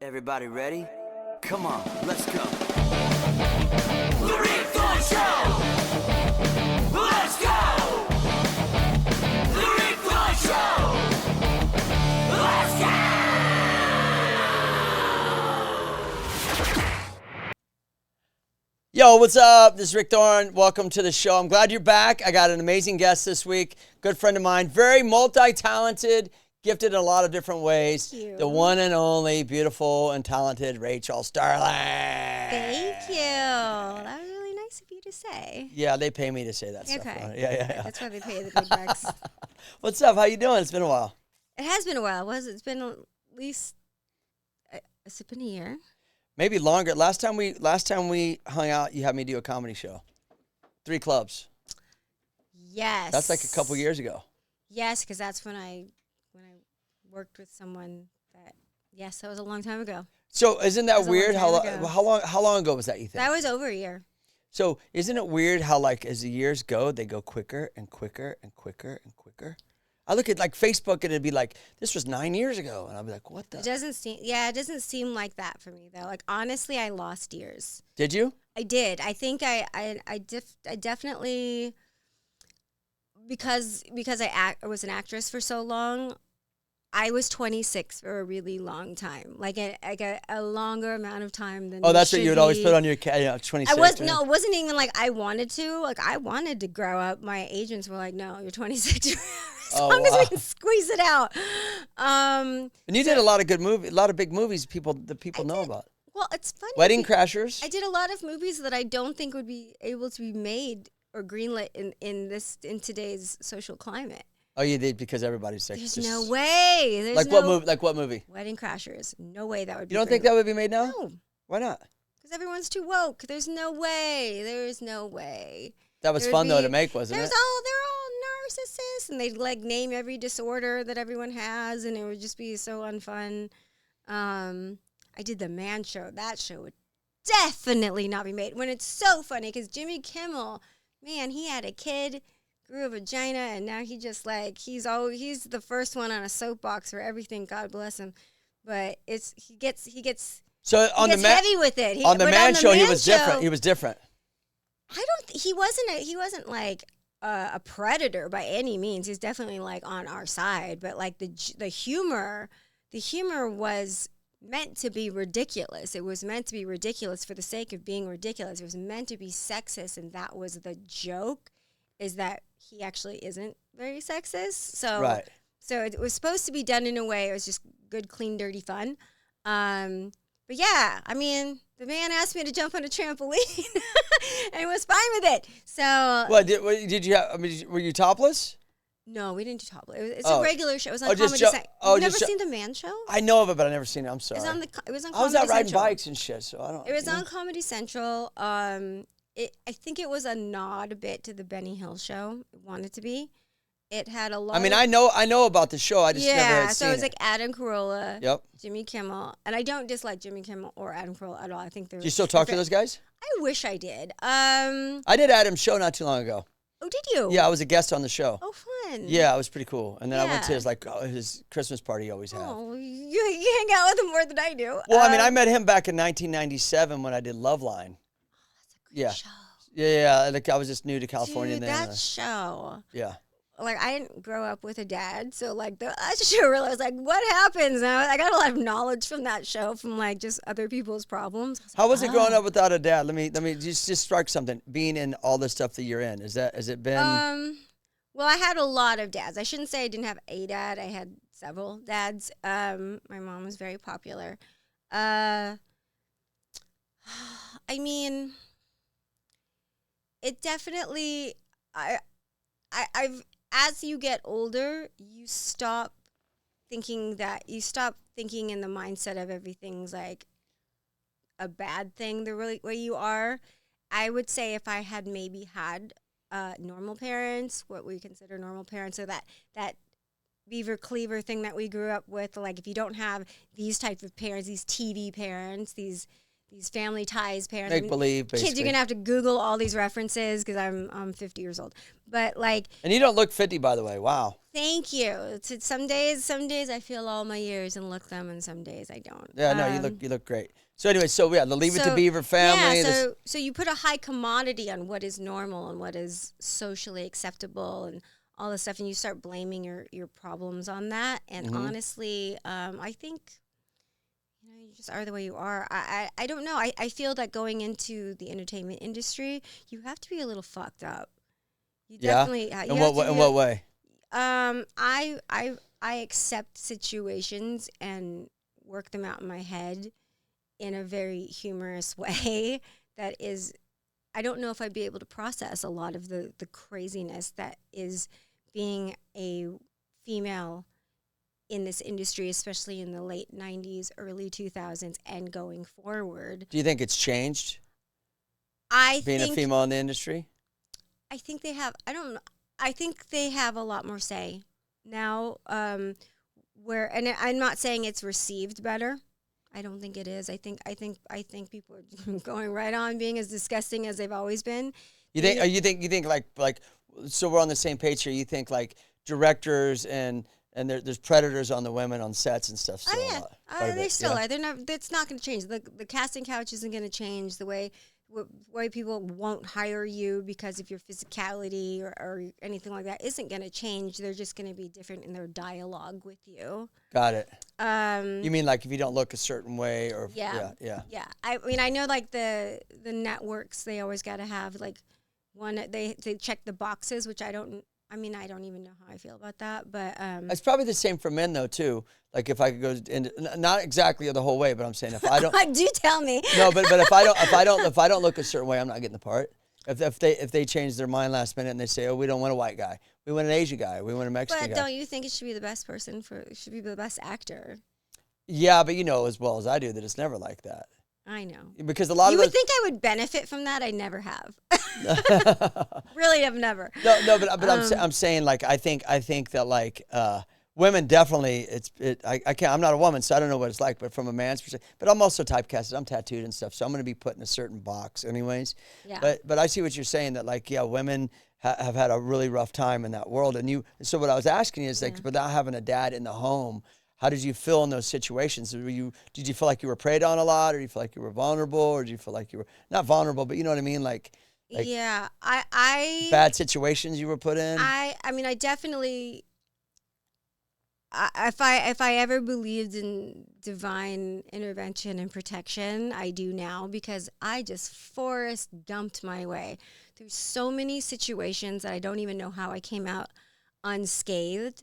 Everybody ready? Come on, let's go. The Rick Thorne Show! Let's go! The Rick Thorne Show! Let's go! Yo, what's up? This is Rick Thorne. Welcome to the show. I'm glad you're back. I got an amazing guest this week. Good friend of mine. Very multi-talented, gifted in a lot of different ways. Thank you. The one and only beautiful and talented Rachel Starling. Thank you. That was really nice of you to say. Yeah, they pay me to say that stuff. Okay. Yeah. That's why they pay the big bucks. What's up? How you doing? It's been a while. It has been a while. It's been at least it's been a year. Maybe longer. Last time we hung out, you had me do a comedy show. 3 clubs. Yes. That's like a couple years ago. Yes, because that's when I worked with someone that. Yes, that was a long time ago. So isn't that That was a weird? long time ago. How long ago was that? You think? That was over a year. So isn't it weird how like as the years go, they go quicker and quicker and quicker and quicker? I look at like Facebook and it'd be like, this was 9 years ago, and I'll be like, what the? It doesn't seem like that for me though. Like honestly, I lost years. Did you? I did. I think I definitely because I was an actress for so long. I was 26 for a really long time, like a longer amount of time than. Oh, that's what should you would always be. put on your 26. It wasn't even like I wanted to. Like I wanted to grow up. My agents were like, "No, you're 26. As long as we can squeeze it out." And you did a lot of good movies, a lot of big movies. People know about. Well, it's funny. Wedding Crashers. I did a lot of movies that I don't think would be able to be made or greenlit in today's social climate. Oh, you did because everybody's sick. There's no way. There's Like what movie? Like what movie? Wedding Crashers. No way that would be. You don't think that would be made now? No. Why not? Because everyone's too woke. There's no way. There's no way. That was fun though to make, wasn't it? They're all narcissists, and they'd like name every disorder that everyone has, and it would just be so unfun. I did the Man Show. That show would definitely not be made. When it's so funny, because Jimmy Kimmel, man, he had a kid, grew a vagina, and now he just like he's the first one on a soapbox for everything. God bless him, but he gets So on the heavy with it. On the Man Show, he was different. He was different. He wasn't like a predator by any means. He's definitely like on our side, but like the humor was meant to be ridiculous. It was meant to be ridiculous for the sake of being ridiculous. It was meant to be sexist, and that was the joke. Is that he actually isn't very sexist. So Right. So it was supposed to be done in a way it was just good, clean, dirty fun. But yeah, I mean, the man asked me to jump on a trampoline and was fine with it. So What did you have? I mean, were you topless? no, we didn't do top. It's a regular show. It was on Comedy just Central. oh, You've never just seen the Man Show? I know of it, but I've never seen it. I'm sorry. It was on I was Comedy out riding Central. bikes and shit, so I don't. It was on Comedy Central. I think it was a nod a bit to the Benny Hill show. It wanted to be. It had a lot. I mean, I know about the show. I just never had so seen it was it. like Adam Carolla, Yep. Jimmy Kimmel, and I don't dislike Jimmy Kimmel or Adam Carolla at all. I think they're. Do you still talk to those guys? I wish I did. I did Adam's show not too long ago. Oh, did you? Yeah, I was a guest on the show. Oh, fun. Yeah, it was pretty cool. And then I went to Yeah. his Christmas party he always had. Oh, you hang out with him more than I do. Well, I mean, I met him back in 1997 when I did Loveline. Yeah. Show. Yeah. Like I was just new to California Dude, then. that show. Yeah. Like, I didn't grow up with a dad, so, like, that show really was like, what happens? And I got a lot of knowledge from that show, from, like, just other people's problems. How was it growing up without a dad? Let me just strike something. Being in all the stuff that you're in, has it been? Well, I had a lot of dads. I shouldn't say I didn't have a dad. I had several dads. My mom was very popular. I mean, it definitely. I've as you get older, you stop thinking in the mindset of everything's like a bad thing the really way you are. I would say if I had maybe had normal parents, what we consider normal parents, so that Beaver Cleaver thing that we grew up with, like if you don't have these type of parents, these TV parents, these Family Ties parents, Make believe, basically. kids, you're gonna have to Google all these references because I'm 50 years old. But like, And you don't look 50, by the way. Wow. thank you. Some days I feel all my years and look them, and some days I don't. Yeah, no, you look great. So anyway, so yeah, the Leave It to Beaver family. Yeah, so you put a high commodity on what is normal and what is socially acceptable and all this stuff, and you start blaming your problems on that. And honestly, I think you just are the way you are. I don't know. I feel that going into the entertainment industry, you have to be a little fucked up. You definitely. In what way? I accept situations and work them out in my head in a very humorous way that is, I don't know if I'd be able to process a lot of the craziness that is being a female in this industry, especially in the late 90s, early 2000s, and going forward. Do you think it's changed? Being a female in the industry? I think they have, I don't know, I think they have a lot more say now, and I'm not saying it's received better. I don't think it is. I think people are going right on being as disgusting as they've always been. You think like so we're on the same page here. You think like directors and there's predators on the women on sets and stuff. Still they still are. They're not. It's not going to change. The casting couch isn't going to change. The way people won't hire you because of your physicality or anything like that isn't going to change. They're just going to be different in their dialogue with you. Got it. You mean like if you don't look a certain way or yeah. I mean, I know like the networks, they always got to have like one. They check the boxes, which I don't even know how I feel about that, but it's probably the same for men though too. Like if I could go into not exactly the whole way, but I'm saying if I don't, do tell me. No, but if I don't look a certain way, I'm not getting the part. If they change their mind last minute and they say, oh, we don't want a white guy, we want an Asian guy, we want a Mexican guy. But don't you think it should be the best person it should be the best actor? Yeah, but you know as well as I do that it's never like that. I know. Because a lot of you would think I would benefit from that. I never have. Really, I've never. No, but I'm saying like I think that like women definitely I'm not a woman, so I don't know what it's like. But from a man's perspective, but I'm also typecasted. I'm tattooed and stuff, so I'm going to be put in a certain box, anyways. Yeah. But I see what you're saying that like women have had a really rough time in that world, and so what I was asking you is like without having a dad in the home. How did you feel in those situations? Did you feel like you were preyed on a lot, or did you feel like you were vulnerable, or did you feel like you were not vulnerable, but you know what I mean? Like yeah, I bad situations you were put in? I mean, I definitely, if I ever believed in divine intervention and protection, I do now, because I just Forrest Gumped my way through so many situations that I don't even know how I came out unscathed.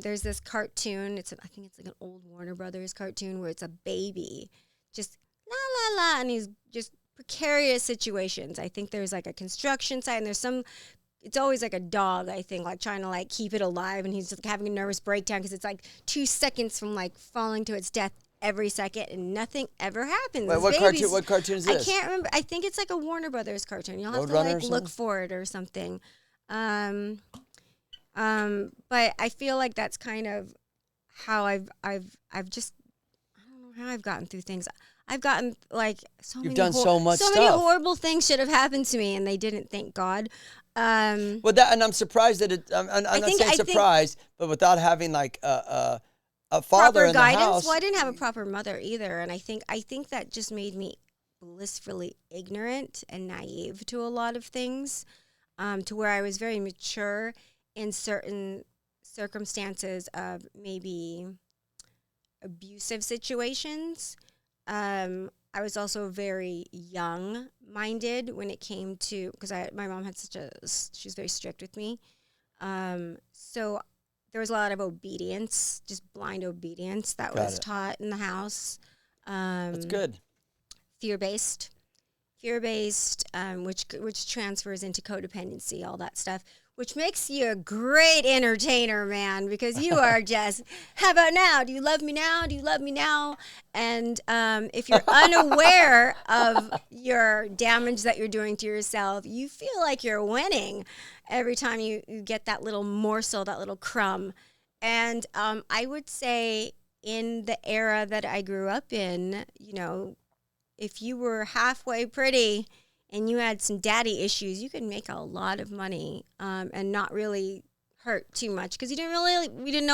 There's this cartoon. I think it's like an old Warner Brothers cartoon where it's a baby, just la la la, and he's just precarious situations. I think there's like a construction site, and it's always like a dog. I think like trying to like keep it alive, and he's just having a nervous breakdown because it's like 2 seconds from like falling to its death every second, and nothing ever happens. Wait, what cartoon is this? I can't remember. I think it's like a Warner Brothers cartoon. You'll have to like look for it or something. But I feel like that's kind of how I've just, I don't know how I've gotten through things. I've gotten like You've done so much stuff. So many horrible things should have happened to me, and they didn't, thank God. And I'm surprised that I'm not saying surprised, but without having like a father in the house. Well, I didn't have a proper mother either, and I think that just made me blissfully ignorant and naive to a lot of things, to where I was very mature in certain circumstances of maybe abusive situations. I was also very young-minded when it came to, because my mom had she was very strict with me. So there was a lot of obedience, just blind obedience that was taught in the house. That's good. Fear-based, which transfers into codependency, all that stuff, which makes you a great entertainer, man, because you are just, how about now? Do you love me now? Do you love me now? And if you're unaware of your damage that you're doing to yourself, you feel like you're winning every time you get that little morsel, that little crumb. And I would say in the era that I grew up in, you know, if you were halfway pretty and you had some daddy issues, you could make a lot of money and not really hurt too much because you didn't know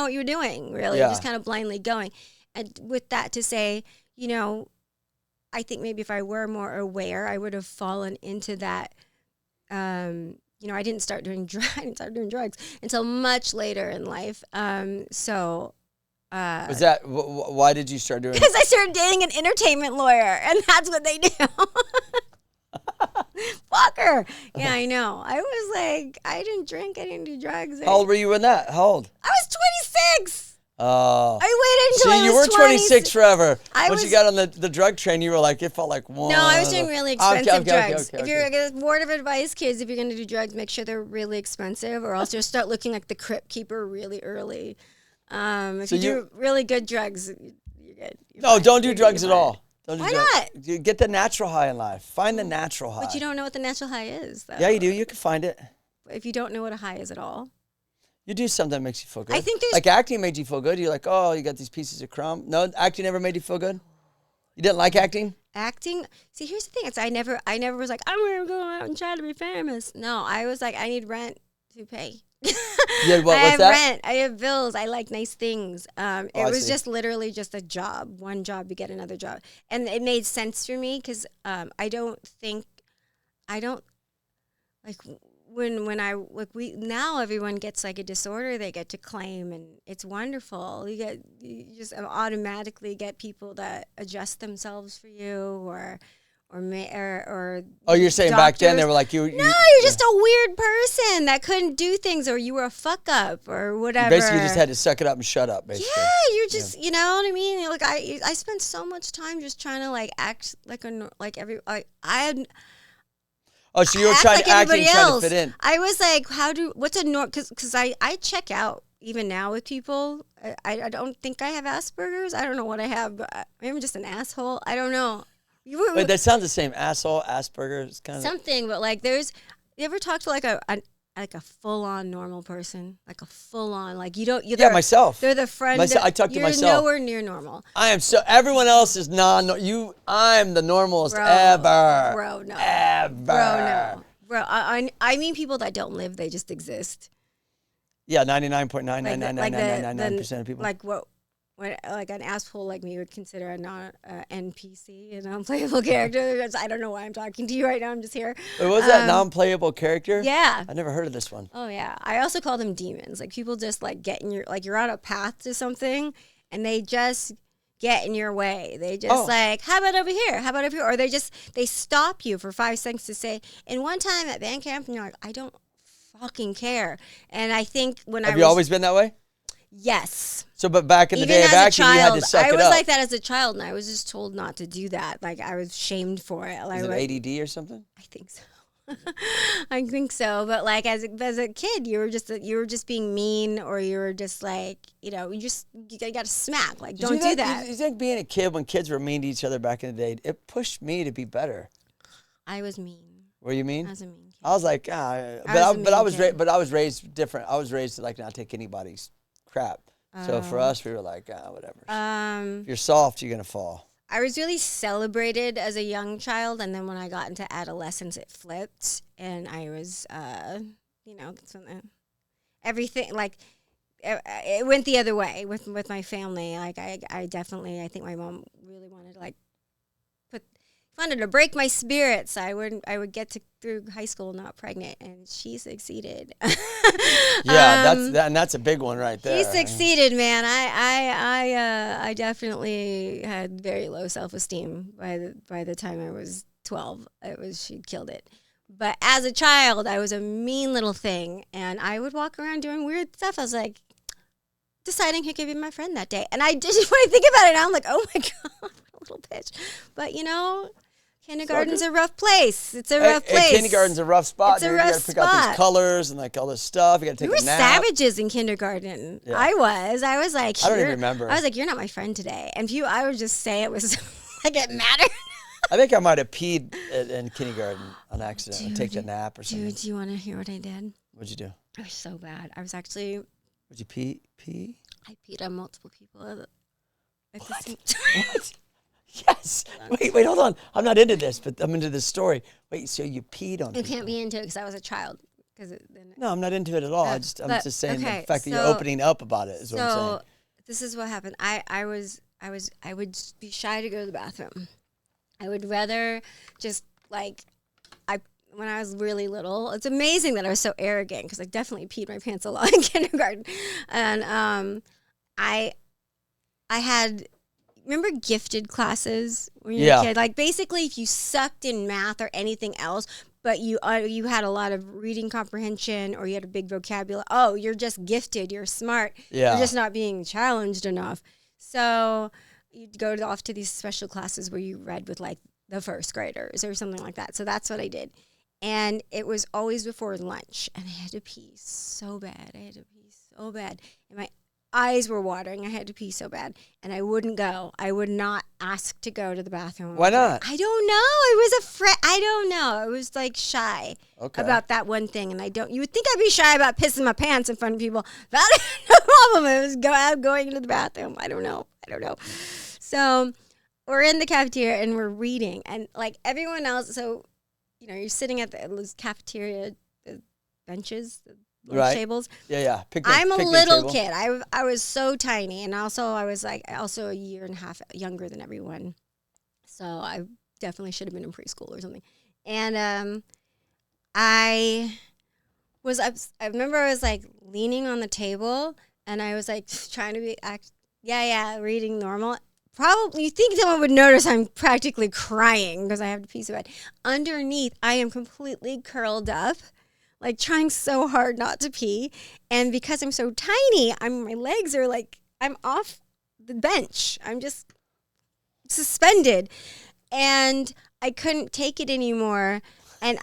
what you were doing, really. Yeah. You're just kind of blindly going. And with that to say, you know, I think maybe if I were more aware, I would have fallen into that. You know, I didn't start doing drugs until much later in life. Was that why did you start doing? Because I started dating an entertainment lawyer, and that's what they do. Fucker. Yeah, I know. I was like, I didn't drink, I didn't do drugs. How old were you in that? How old? I was 26. Oh. I waited until I was you were 26 forever. Once you got on the drug train, you were like, it felt like, whoa. No, I was doing really expensive drugs. Okay. If you're a word of advice, kids, if you're going to do drugs, make sure they're really expensive, or else you'll start looking like the crypt keeper really early. If you do really good drugs, you're good. Don't do drugs at all. Why not? You get the natural high in life. Find the natural high. But you don't know what the natural high is, though. Yeah, you do. You can find it. If you don't know what a high is at all. You do something that makes you feel good. I think there's... Like acting made you feel good. You're like, oh, you got these pieces of crumb. No, acting never made you feel good? You didn't like acting? Acting? See, here's the thing. I never was like, I'm going to go out and try to be famous. No, I was like, I need rent to pay. Yeah, what's I have that? rent. I have bills. I like nice things. It was see. just literally just a job. One job, you get another job. And it made sense for me because I don't like when I like now everyone gets like a disorder they get to claim, and it's wonderful. You just automatically get people that adjust themselves for you or oh, you're saying doctors. back then they were like you? No, you're just a weird person that couldn't do things, or you were a fuck up, or whatever. Basically, you just had to suck it up and shut up. Basically, yeah, you're just, you know what I mean. Like I spent so much time just trying to like act like I had. Oh, so you were trying to fit in. I was like, what's a norm? Because I check out even now with people. I don't think I have Asperger's. I don't know what I have, but maybe I'm just an asshole. I don't know. Wait, that sounds the same. Asshole, Asperger's, kind of something. But like, you ever talk to like a full on normal person, like a full on like you don't. Yeah, myself. They're the friend. I talk to myself. You're nowhere near normal. I am so. Everyone else is I'm the normalest ever. Bro, no. Ever. Bro, no. Bro, I mean people that don't live, they just exist. Yeah, 99.9999999% of people. Like what like an asshole like me would consider a NPC, a non-playable character. I don't know why I'm talking to you right now. I'm just here. Wait, what was that non-playable character? Yeah. I never heard of this one. Oh yeah. I also call them demons. Like people just like get in your you're on a path to something and they just get in your way. They just like, how about over here? How about over here? Or they stop you for 5 seconds to say, and one time at band camp, and you're like, I don't fucking care. And I think Have you always been that way? Yes. So, but back in the Even day of as a acting, you had to suck I it was up. like that as a child, and I was just told not to do that. Like I was shamed for it. Like, Is it ADD or something? I think so. I think so. But like as a kid, you were just being mean, or you were just like, you got to smack. Like don't do that. You think being a kid when kids were mean to each other back in the day, it pushed me to be better? I was mean. Were you mean? I was a mean kid. I was like, but I was raised different. I was raised to like not take anybody's crap. So for us, we were like, whatever. If you're soft, you're gonna fall. I was really celebrated as a young child, and then when I got into adolescence, it flipped, and I was, that's when everything like it went the other way with my family. Like I think my mom really wanted to wanted to break my spirits. I would get through high school not pregnant, and she succeeded. Yeah, that's a big one right there. She succeeded, man. I definitely had very low self-esteem by the time I was 12. She killed it. But as a child, I was a mean little thing, and I would walk around doing weird stuff. I was like deciding who could be my friend that day, and I just when I think about it now, I'm like, oh my god, little bitch. But kindergarten's a rough place. It's a rough place. Kindergarten's a rough spot. It's a You rough gotta pick out these colors and like all this stuff. You gotta take we a were nap. savages in kindergarten. Yeah. I was like, I don't even remember. I was like, you're not my friend today. And I would just say it was like it mattered. I think I might have peed in kindergarten on accident and taken a nap or something. Dude, do you want to hear what I did? What'd you do? It was so bad. I was actually. Would you pee? I peed on multiple people. What? Yes. Wait, hold on. I'm not into this, but I'm into this story. Wait, so you peed on You people? can't be into it because I was a child. No, I'm not into it at all. I'm just saying the fact that you're opening up about it is what I'm saying. So this is what happened. I would be shy to go to the bathroom. I would rather just like when I was really little. It's amazing that I was so arrogant because I definitely peed my pants a lot in kindergarten, and I had. Remember gifted classes when you were a kid? Like basically if you sucked in math or anything else, but you had a lot of reading comprehension or you had a big vocabulary. Oh, you're just gifted. You're smart. Yeah. You're just not being challenged enough. So you'd go off to these special classes where you read with like the first graders or something like that. So that's what I did. And it was always before lunch. And I had to pee so bad. And my eyes were watering. I had to pee so bad. And I wouldn't go. I would not ask to go to the bathroom. Why not? I don't know. I was afraid. I don't know. I was like shy about that one thing. And you would think I'd be shy about pissing my pants in front of people. That is no problem. It was going into the bathroom. I don't know. So we're in the cafeteria and we're reading. And like everyone else, so, you're sitting at the cafeteria, the benches, the lunch tables. Yeah. I'm a little kid. I was so tiny, and also I was like a year and a half younger than everyone, so I definitely should have been in preschool or something. And I remember I was like leaning on the table, and I was like trying to reading normal. Probably you think someone would notice I'm practically crying because I have to pee so bad. Underneath, I am completely curled up, like trying so hard not to pee. And because I'm so tiny, my legs are like, I'm off the bench. I'm just suspended. And I couldn't take it anymore. And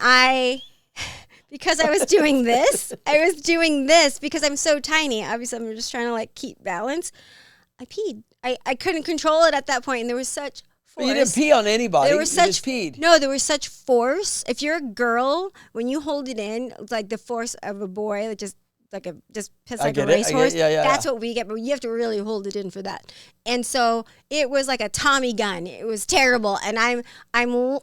because I was doing this, because I'm so tiny. Obviously, I'm just trying to like keep balance. I peed. I couldn't control it at that point, and there was such force. But you didn't pee on anybody. You just peed. No, there was such force. If you're a girl, when you hold it in, it's like the force of a boy, just piss like a racehorse. That's what we get, but you have to really hold it in for that. And so it was like a Tommy gun. It was terrible, and I'm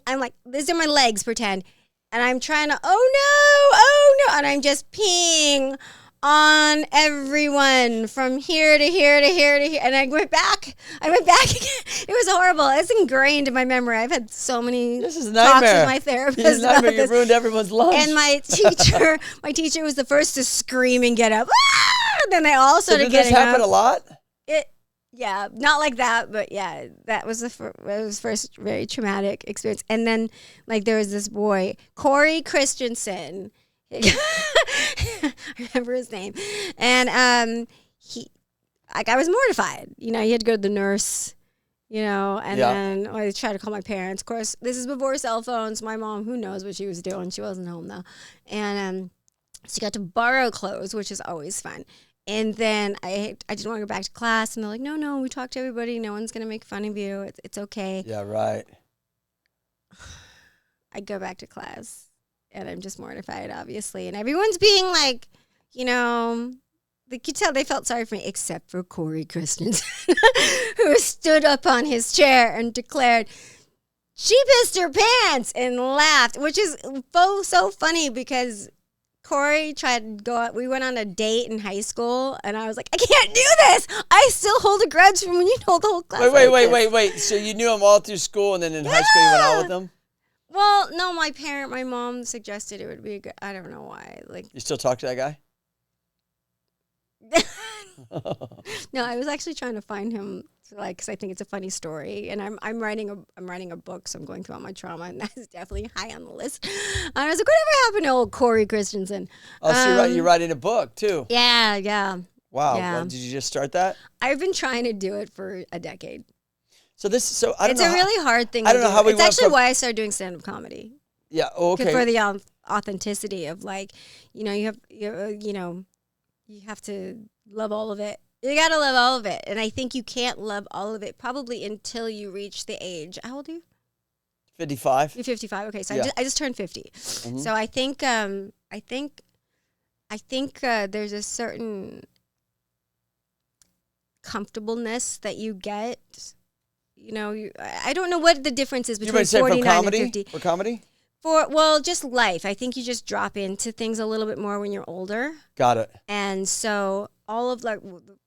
like, these are my legs, pretend, and I'm trying to, oh no, and I'm just peeing on everyone from here to here to here to here. And I went back again. It was horrible. It's ingrained in my memory. I've had so many talks with my therapist. This is a nightmare. You ruined everyone's lunch. And my teacher was the first to scream and get up. And then they all started getting up. Did this happen a lot? Yeah, not like that, but yeah, that was first very traumatic experience. And then like there was this boy, Corey Christensen. I remember his name, and I was mortified. He had to go to the nurse, and then I tried to call my parents. Of course, this is before cell phones. My mom, who knows what she was doing? She wasn't home though, and she got to borrow clothes, which is always fun. And then I didn't want to go back to class, and they're like, no, we talked to everybody. No one's gonna make fun of you. It's okay. Yeah, right. I go back to class. And I'm just mortified, obviously. And everyone's being like, you could tell they felt sorry for me, except for Corey Christensen, who stood up on his chair and declared, she pissed her pants, and laughed, which is so funny because Corey tried to go out. We went on a date in high school, and I was like, I can't do this. I still hold a grudge from when you told the whole class. Wait. So you knew him all through school, and then in high school you went out with them? Well, no, my mom suggested it would be good. I don't know why. Like, you still talk to that guy? No, I was actually trying to find him, because I think it's a funny story, and I'm writing a book, so I'm going through all my trauma, and that is definitely high on the list. And I was like, whatever happened to old Corey Christensen? Oh, so you're writing a book too? Yeah. Wow. Yeah. Well, did you just start that? I've been trying to do it for a decade. I don't know. It's a really hard thing. I don't know how we It's actually why I started doing stand-up comedy. Yeah. Okay. For the authenticity of you have to love all of it. You got to love all of it, and I think you can't love all of it probably until you reach the age. How old are you? 55. You're 55. Okay, so yeah. I just turned 50. Mm-hmm. So I think there's a certain comfortableness that you get I don't know what the difference is You between might say 49 from comedy? and 50. For comedy? Just life. I think you just drop into things a little bit more when you're older. Got it. And so all of like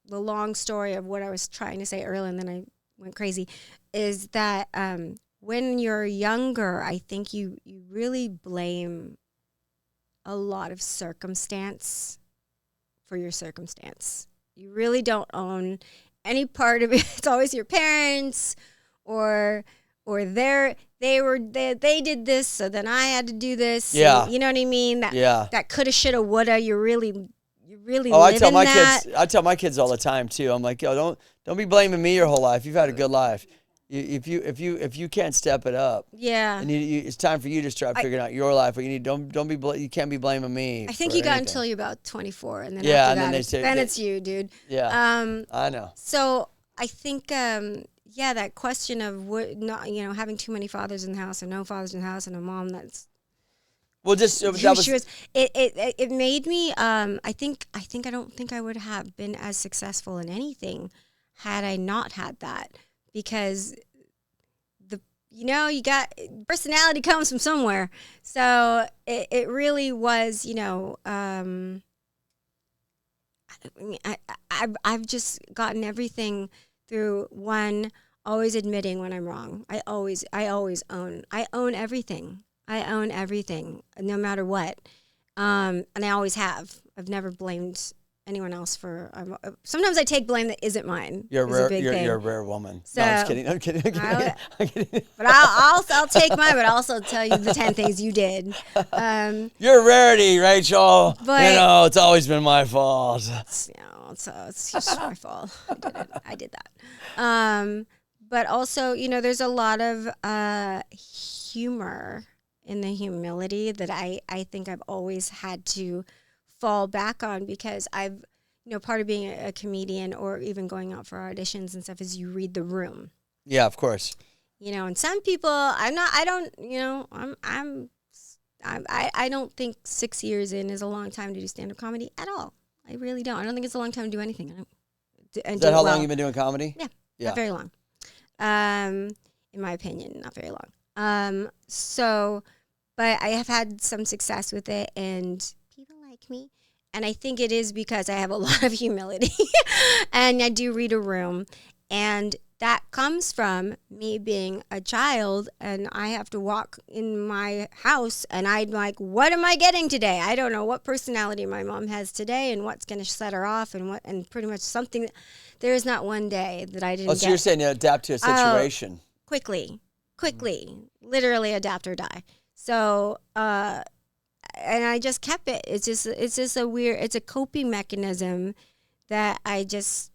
the long story of what I was trying to say earlier, and then I went crazy, is that when you're younger, I think you really blame a lot of circumstance for your circumstance. You really don't own any part of it. It's always your parents or they did this, so then I had to do this. Yeah. And you know what I mean? That coulda, shoulda, woulda. You really I live tell in my that. kids. I tell my kids all the time too. I'm like, yo, don't be blaming me your whole life. You've had a good life. If you can't step it up, Yeah. and it's time for you to start figuring out your life. But you you can't be blaming me. I think for you got anything. until you're about 24, and then Yeah, after and then that, they say- then they- it's you, dude. Yeah. I know. So I think, that question of having too many fathers in the house, or no fathers in the house, and a mom that's Well, just who that was, she was. It made me. I don't think I would have been as successful in anything had I not had that, because you got personality comes from somewhere. So it really was, I've just gotten everything through one, always admitting when I'm wrong. I own everything. I own everything, no matter what. And I always have. I've never blamed anyone else for. Sometimes I take blame that isn't mine. you're is a rare. big You're thing. a rare woman. So- No, I'm just kidding. I'm kidding. I'm kidding. But I'll take mine, but I'll also tell you the 10 things you did. You're a rarity, Rachel. But- It's always been my fault. It's just my fault. I did that. But also, there's a lot of humor in the humility that I think I've always had to fall back on, because I've, part of being a comedian or even going out for auditions and stuff is you read the room. Yeah, of course. And some people, I don't think 6 years in is a long time to do stand-up comedy at all. I really don't. I don't think it's a long time to do anything. Is that how long you've been doing comedy? Yeah. Yeah. Not very long. In my opinion, not very long. But I have had some success with it, and people like me. And I think it is because I have a lot of humility, and I do read a room, and that comes from me being a child, and I have to walk in my house, and I'm like, what am I getting today? I don't know what personality my mom has today, and what's going to set her off, and pretty much something. There is not one day that I didn't. Oh, so you're saying you adapt to a situation? Quickly, literally adapt or die. So, and I just kept it. It's just it's a coping mechanism that I just,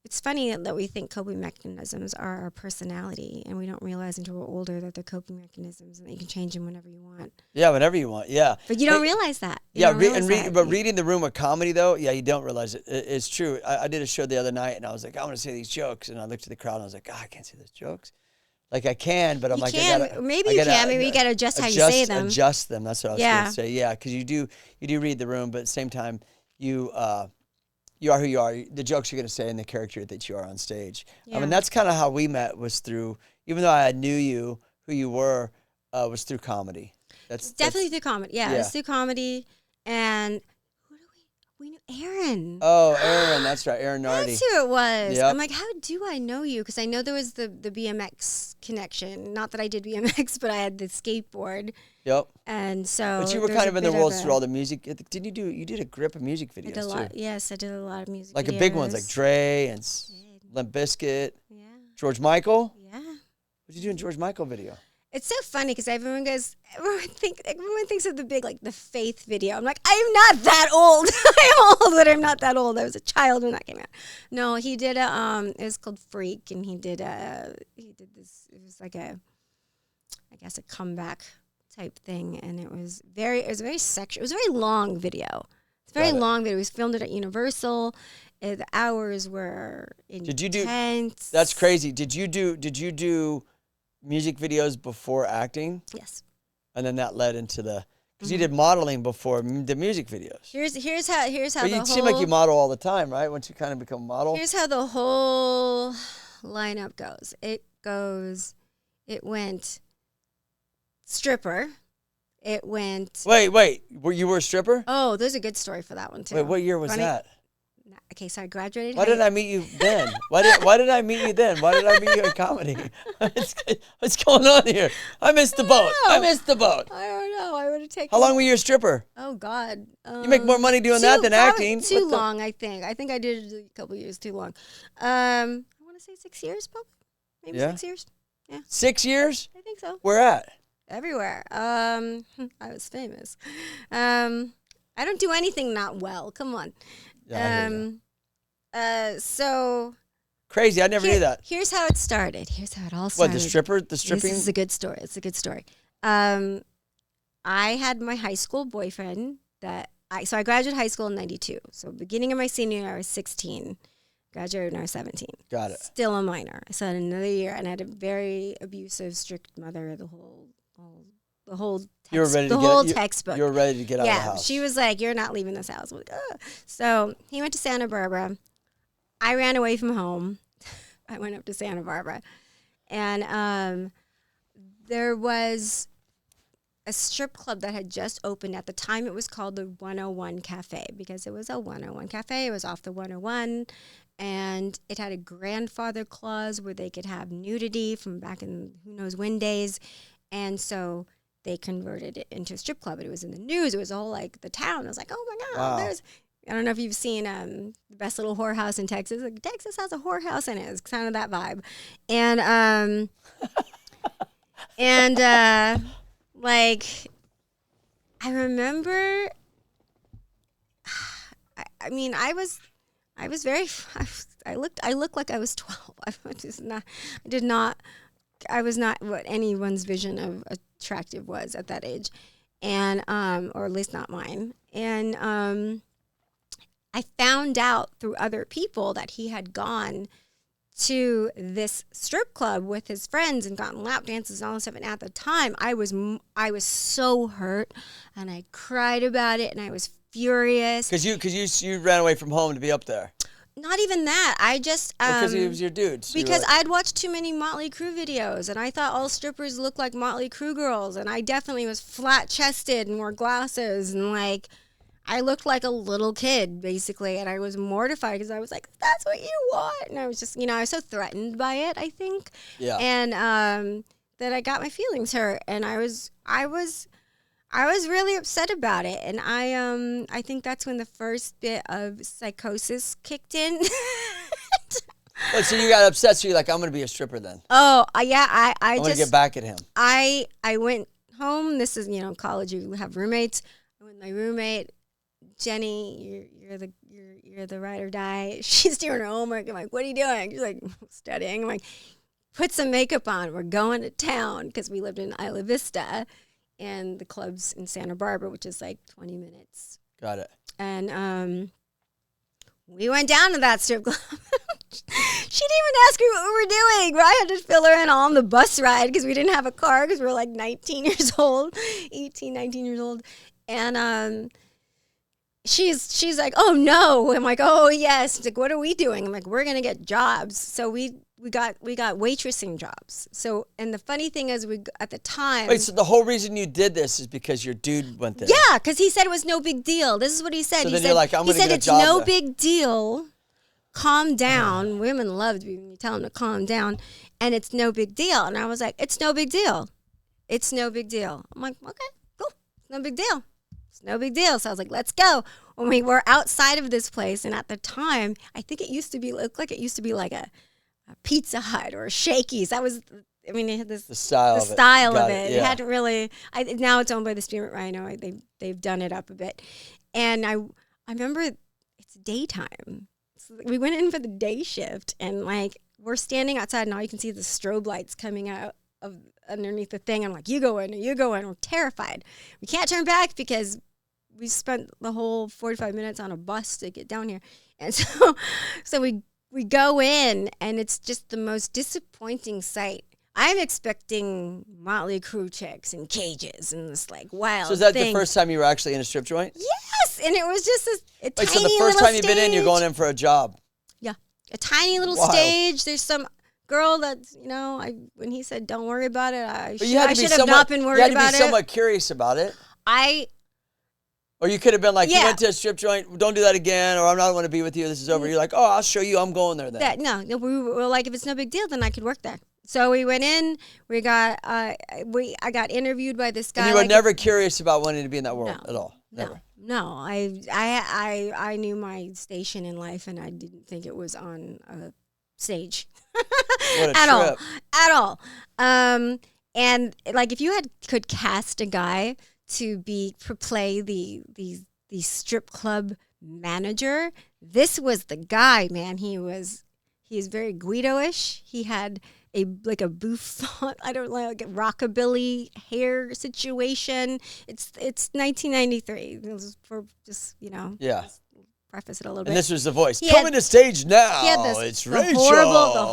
it's funny that we think coping mechanisms are our personality, and we don't realize until we're older that they're coping mechanisms and that you can change them whenever you want. Yeah, whenever you want. Yeah. But you don't realize that. But reading the room with comedy though, yeah, you don't realize it. It's true. I did a show the other night, and I was like, I want to say these jokes, and I looked at the crowd, and I was like, I can't say those jokes. Like I can, but I'm You like, can. I gotta. Maybe I you gotta- can. Maybe you gotta adjust how you say them. Adjust them. That's what I was Yeah. going to say. Yeah, because you do read the room, but at the same time, you are who you are. The jokes you're going to say and the character that you are on stage. Yeah. I mean, that's kind of how we met. Was through, even though I knew you, who you were, was through comedy. That's Definitely through comedy. Yeah, yeah. it's through comedy. And who do we knew Aaron. Oh, Aaron. That's right, Aaron Nardi. That's who it was. Yep. I'm like, how do I know you? Because I know there was the BMX connection. Not that I did BMX, but I had the skateboard. Yep. And so. But you were there's kind a of in the bit world a- through all the music. Didn't you do a grip of music I videos did a lot. too? Yes, I did a lot of music Like videos. a big ones, like Dre and Limp Bizkit, Yeah. George Michael. Yeah. What'd you do in George Michael video? It's so funny because everyone thinks of the big, like the Faith video. I'm like, I'm not that old. I'm old, but I'm not that old. I was a child when that came out. No, he did it was called Freak, and he did this. It was like I guess a comeback type thing, and it was very sexual. It was a very long video. It's a very Got it. long video. It was filmed at Universal. The hours were intense. Did you do? That's crazy. Did you do music videos before acting? Yes. And then that led into the, because you did modeling before the music videos. Here's how But you seem like you model all the time, right? Once you kind of become a model. Here's how the whole lineup goes. It went stripper. It went. Wait. You were a stripper? Oh, there's a good story for that one too. Wait, what year was that? Okay, so I graduated. Why didn't I meet you then? Why did I meet you then? Why did I meet you in comedy? What's going on here? I missed the boat. I missed the boat. I don't know. I would have taken. How long were you a stripper? Oh God. You make more money doing that than acting. Too long, I think. I think I did it a couple years too long. I want to say 6 years, probably. Maybe 6 years. Yeah. 6 years? I think so. Where at? Everywhere. I was famous. I don't do anything not well. Come on. Yeah, so crazy. I never knew that. Here's how it started. Here's how it all started. What, the stripping? This is a good story. It's a good story. I had my high school boyfriend so I graduated high school in 92. So beginning of my senior year, I was 16. Graduated when I was 17. Got it. Still a minor. I said another year, and I had a very abusive, strict mother. The whole textbook. You were ready to get out of the house. Yeah, she was like, "You're not leaving this house." I'm like, ugh. So he went to Santa Barbara. I ran away from home. I went up to Santa Barbara, and there was a strip club that had just opened. At the time, it was called the 101 Cafe because it was a 101 Cafe. It was off the 101, and it had a grandfather clause where they could have nudity from back in who knows when days, and so they converted it into a strip club. And it was in the news. It was all like the town. I was like, oh my God, Wow. I don't know if you've seen the Best Little Whorehouse in Texas. Like, Texas has a whorehouse in it. It's kind of that vibe. And like I remember I looked like I was 12. I was not what anyone's vision of attractive was at that age, and or at least not mine. And I found out through other people that he had gone to this strip club with his friends and gotten lap dances and all this stuff. And at the time, I was so hurt, and I cried about it, and I was furious. Because you ran away from home to be up there. Not even that. I just Because he was your dude. So because I'd watched too many Motley Crue videos, and I thought all strippers looked like Motley Crue girls, and I definitely was flat chested and wore glasses, and like I looked like a little kid basically, and I was mortified because I was like, "That's what you want," and I was just, I was so threatened by it. I think, Yeah. and that I got my feelings hurt, and I was really upset about it, and I think that's when the first bit of psychosis kicked in. So you got upset, so you're like, I'm going to be a stripper then. Oh, yeah, I I'm going just to get back at him. I went home. This is, college. You have roommates. I went with my roommate, Jenny. You're the ride or die. She's doing her homework. I'm like, what are you doing? She's like, studying. I'm like, put some makeup on. We're going to town because we lived in Isla Vista. And the club's in Santa Barbara, which is like 20 minutes. Got it. And we went down to that strip club. She didn't even ask me what we were doing. I had to fill her in on the bus ride because we didn't have a car because we were like 19 years old, 18, 19 years old. And she's like, oh, no. I'm like, oh, yes. She's like, what are we doing? I'm like, we're going to get jobs. So we got waitressing jobs. So, and the funny thing is, at the time. Wait, so the whole reason you did this is because your dude went there? Yeah, because he said it was no big deal. This is what he said. So he then said, you're like, I'm going to get a it's job no there. big deal. Calm down. Women love to when you tell them to calm down. And it's no big deal. And I was like, it's no big deal. It's no big deal. I'm like, okay, cool. It's no big deal. It's no big deal. So I was like, let's go. When we were outside of this place, and at the time, I think it used to be like a Pizza Hut or a Shakey's. That was, it had this the style of it. it. Yeah. It hadn't really. Now it's owned by the Spearmint Rhino. They've done it up a bit, and I remember it's daytime. So we went in for the day shift, and like we're standing outside, and all you can see is the strobe lights coming out of underneath the thing. I'm like, you go in. We're terrified. We can't turn back because we spent the whole 45 minutes on a bus to get down here, and so we go in, and it's just the most disappointing sight. I'm expecting Motley Crue chicks in cages and this like wild. So is that thing. the first time you were actually in a strip joint? Yes, and it was just a tiny so the first little time you've been in, you're stage. going in for a job. Yeah, a tiny little Wild. stage. There's some girl that's, when he said don't worry about it, I But you had to be should have somewhat, not been worried you had to about be it. somewhat curious about it. Or you could have been like, you Yeah. went to a strip joint, don't do that again, or I'm not want to be with you, this is over. You're like, oh, I'll show you, I'm going there then. No, we were like, if it's no big deal, then I could work there. So we went in. We got I got interviewed by this guy. And you were never curious about wanting to be in that world at all. Never. No. I knew my station in life, and I didn't think it was on a stage. What a trip. At all. And like if you could cast a guy to play the strip club manager, this was the guy, man. He is very Guido-ish. He had a bouffant, I don't know, like a rockabilly hair situation. It's 1993. This is for just, Yeah. preface it a little And bit. this was the voice. He Coming to stage now. He had It's the Rachel.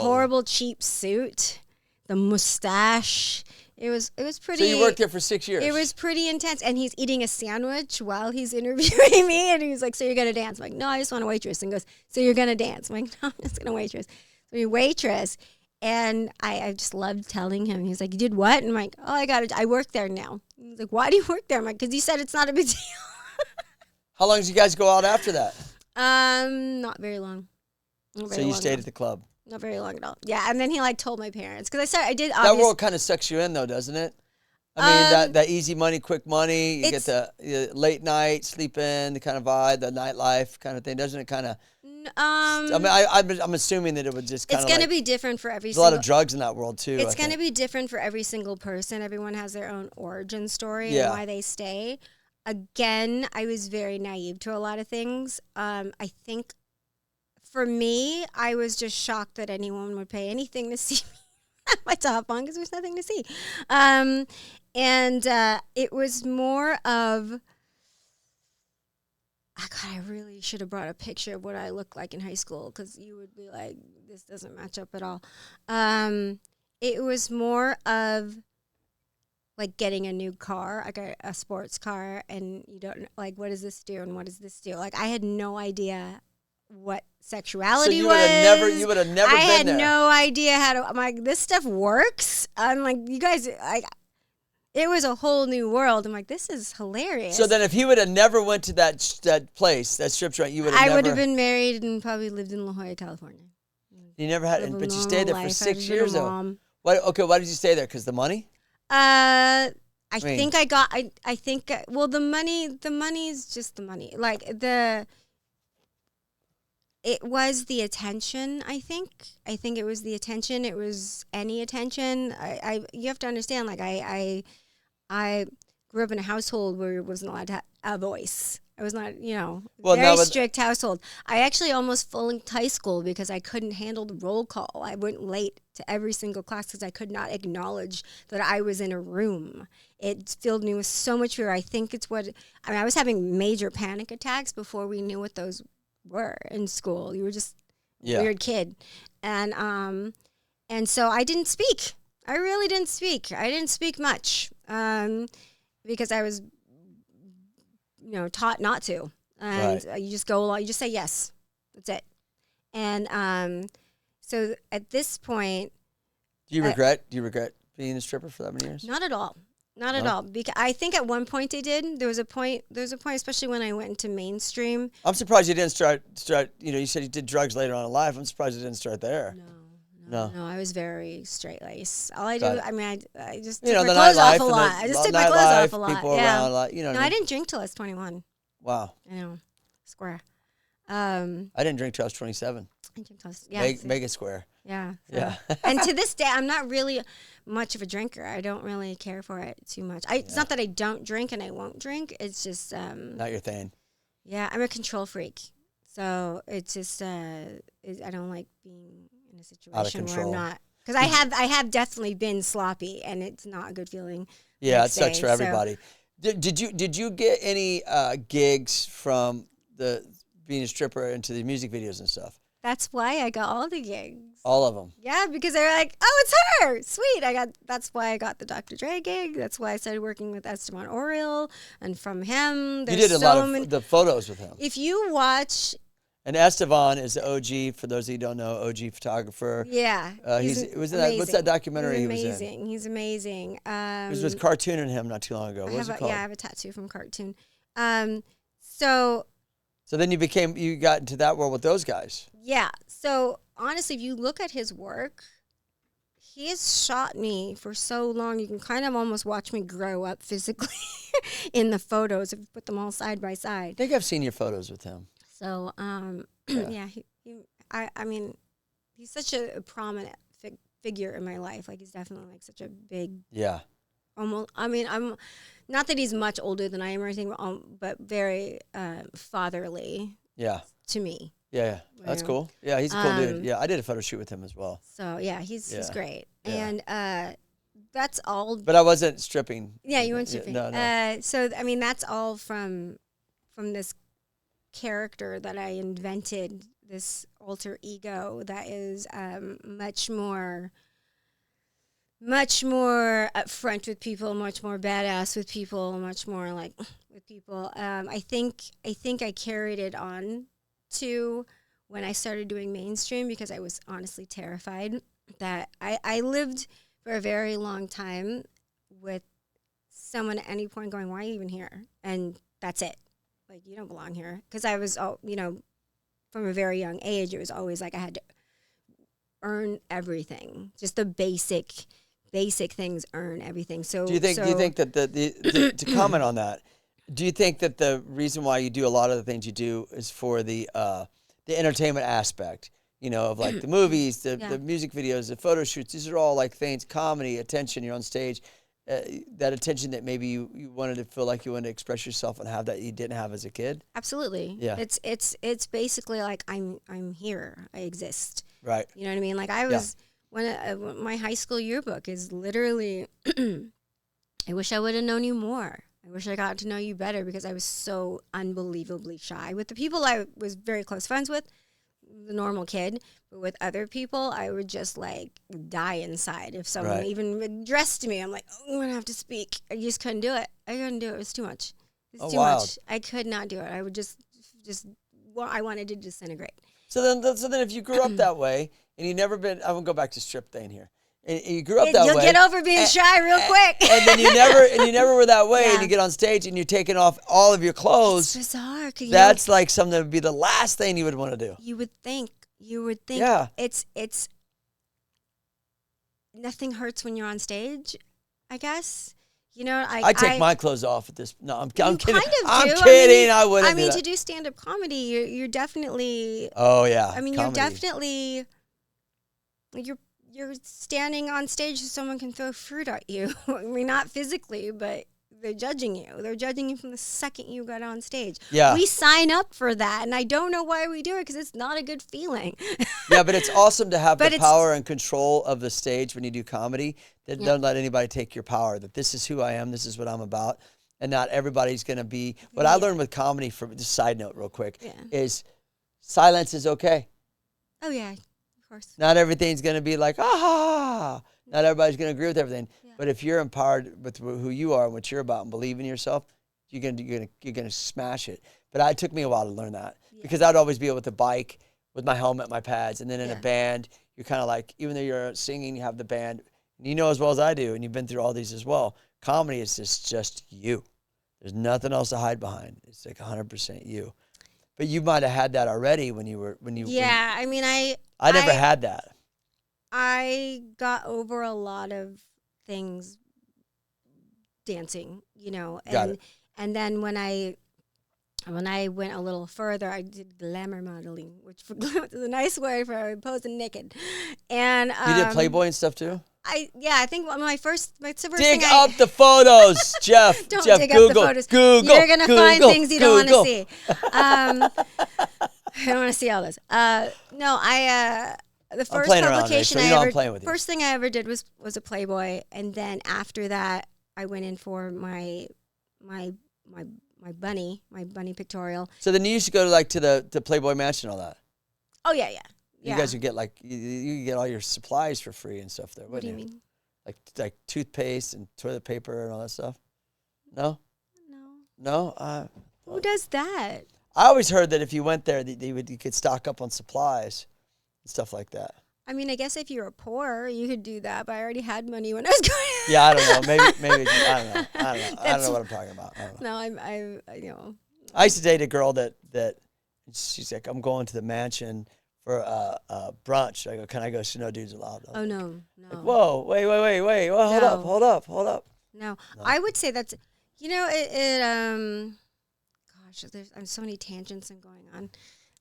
horrible cheap suit, the mustache. It was pretty. So you worked there for 6 years. It was pretty intense, and he's eating a sandwich while he's interviewing me, and he's like, "So you're gonna dance?" I'm like, "No, I just want to waitress." And he goes, "So you're gonna dance?" I'm like, "No, I'm just gonna waitress." So we waitress, and I just loved telling him. He's like, "You did what?" And I'm like, "Oh, I work there now." He's like, "Why do you work there?" I'm like, "Because you said it's not a big deal." How long did you guys go out after that? Not very long. So you stayed at the club. Not very long at all. Yeah, and then he told my parents because I did. That world kind of sucks you in though, doesn't it? I mean, that easy money, quick money. You get the late night, sleep in, the kind of vibe, the nightlife kind of thing. Doesn't it kind of? I mean, I'm assuming that it would just kind of. It's going to be different for every. There's a lot of drugs in that world too. It's going to be different for every single person. Everyone has their own origin story and why they stay. Again, I was very naive to a lot of things. I think. For me, I was just shocked that anyone would pay anything to see me at my top on because there's nothing to see. And it was more of, I really should have brought a picture of what I looked like in high school because you would be like, this doesn't match up at all. It was more of like getting a new car. I got a sports car and you don't like, what does this do and what does this do? Like I had no idea what sexuality you was. You would have never I been had there. no idea how to. I'm like, this stuff works. I'm like, you guys, it was a whole new world. I'm like, this is hilarious. So then, if he would have never went to that place, that strip joint, you would have. I would have been married and probably lived in La Jolla, California. You never had, but you stayed there for 6 years though. Mom. Why did you stay there? Because the money? I think I got. I think. Well, the money is just the money. Like it was the attention, I think. I think it was the attention. It was any attention. You have to understand, like, I grew up in a household where I wasn't allowed to have a voice. I was not, very strict household. I actually almost flunked high school because I couldn't handle the roll call. I went late to every single class because I could not acknowledge that I was in a room. It filled me with so much fear. I think it's I was having major panic attacks before we knew what those were in school. You were just a weird kid. And so I didn't speak. I really didn't speak. I didn't speak much because I was, taught not to. And you just go along, you just say yes. That's it. And so at this point. Do you regret being a stripper for that many years? Not at all. Not at all. Because I think at one point they did. There was a point, especially when I went into mainstream. I'm surprised you didn't start. You said you did drugs later on in life. I'm surprised you didn't start there. No, I was very straight lace. All I do, I just took the my clothes off nightlife a lot. I just took my clothes off a lot. People around a lot. No, I didn't drink till I was 21. Wow. I know, square. I didn't drink till I was 27. I drank till I was, Make it square. Yeah. So. Yeah. And to this day, I'm not really much of a drinker. I don't really care for it too much. It's not that I don't drink and I won't drink. It's just not your thing. Yeah, I'm a control freak. So it's just I don't like being in a situation where I'm not, because I have definitely been sloppy and it's not a good feeling. Yeah, it sucks for everybody. Did you get any gigs from being a stripper into the music videos and stuff? That's why I got all the gigs. All of them. Yeah, because they were like, "Oh, it's her! Sweet!" That's why I got the Dr. Dre gig. That's why I started working with Esteban Oriol, and from him, there's you did a lot of the photos with him. If you watch And Estevan is the OG, for those of you who don't know, OG photographer. Yeah. It was in that, what's that documentary he was in? Amazing. He's amazing. It was with Cartoon and him not too long ago. What was it called? Yeah, I have a tattoo from Cartoon. So then you got into that world with those guys. yeah. So honestly, if you look at his work, he has shot me for so long. You can kind of almost watch me grow up physically in the photos if you put them all side by side. I think I've seen your photos with him. So, yeah, I mean, he's such a prominent figure in my life. Like, he's definitely like such a big, almost. I mean, I'm not that he's much older than I am or anything, but very fatherly. Yeah. To me. Yeah, that's cool. Yeah, he's a cool dude. Yeah, I did a photo shoot with him as well. So yeah, he's great, Yeah. and that's all. But I wasn't stripping. Yeah, you weren't stripping. No. So I mean, that's all from this character that I invented, this alter ego that is much more upfront with people, much more badass with people, much more like with people. I think I carried it on to when I started doing mainstream, because I was honestly terrified that I lived for a very long time with someone at any point going, why are you even here? And that's it. Like, you don't belong here. Because I was, from a very young age, it was always like I had to earn everything. Just the basic things earn everything. So do you think that to comment on that, do you think that the reason why you do a lot of the things you do is for the entertainment aspect, of like the movies, the music videos, the photo shoots? These are all like things, comedy, attention, you're on stage, that attention that maybe you wanted to feel like you wanted to express yourself and have that you didn't have as a kid? Absolutely. Yeah. It's basically like I'm here. I exist. Right. You know what I mean? Like I was, when my high school yearbook is literally, I wish I would have known you more. I wish I got to know you better, because I was so unbelievably shy. With the people I was very close friends with, the normal kid, but with other people, I would just like die inside. If someone even addressed me, I'm like, oh, I'm going to have to speak. I just couldn't do it. It was too much. It's too much. I could not do it. I would just I wanted to disintegrate. So then if you grew up that way and you never been, I'm going to go back to strip thing here. And you grew up that way. You'll get over being shy real quick. And then you never were that way, and you get on stage and you're taking off all of your clothes. It's bizarre. That's like something that would be the last thing you would want to do. You would think. Yeah. It's nothing hurts when you're on stage, I guess. I take my clothes off at this. No, I'm kidding. Kind of I'm do. kidding. I wouldn't. I mean, do to do stand-up comedy, you're definitely. Oh yeah. I mean, comedy. you're definitely. You're standing on stage so someone can throw fruit at you. I mean, not physically, but they're judging you. They're judging you from the second you got on stage. Yeah. We sign up for that, and I don't know why we do it, because it's not a good feeling. Yeah, but it's awesome to have the power and control of the stage when you do comedy. That don't let anybody take your power. That this is who I am. This is what I'm about. And not everybody's going to be. What I learned with comedy, for just side note real quick, is silence is okay. Oh, yeah. Course. Not everything's going to be like, Not everybody's going to agree with everything. Yeah. But if you're empowered with who you are and what you're about and believe in yourself, you're going to smash it. But it took me a while to learn that, because I'd always be with the bike, with my helmet, my pads, and then in a band, you're kind of like, even though you're singing, you have the band, and you know as well as I do, and you've been through all these as well. Comedy is just you. There's nothing else to hide behind. It's like 100% you. But you might have had that already when you. Yeah, I mean, I never had that. I got over a lot of things dancing, and then when I went a little further, I did glamour modeling, which is a nice word for posing naked. And you did Playboy and stuff too? I think my first dig up the photos, Jeff. Don't Jeff, dig Google, up the photos. Google, You're gonna find things you don't want to see. I don't want to see all this. The first publication first thing I ever did was a Playboy, and then after that, I went in for my bunny pictorial. So then you used to go to the Playboy Mansion and all that. Oh yeah. You guys would get you get all your supplies for free and stuff there. What do you mean? Like toothpaste and toilet paper and all that stuff? No? No. Who does that? I always heard that if you went there, you could stock up on supplies and stuff like that. I mean, I guess if you were poor, you could do that, but I already had money when I was going. Yeah, I don't know. Maybe I don't know. I don't know what I'm talking about. I don't know. No, I used to date a girl that she's like, I'm going to the mansion for a brunch. I go, can I go? She no dudes allowed. Oh no. Like, whoa, wait. Well, hold up. No, I would say that's, gosh, I'm so many tangents and going on.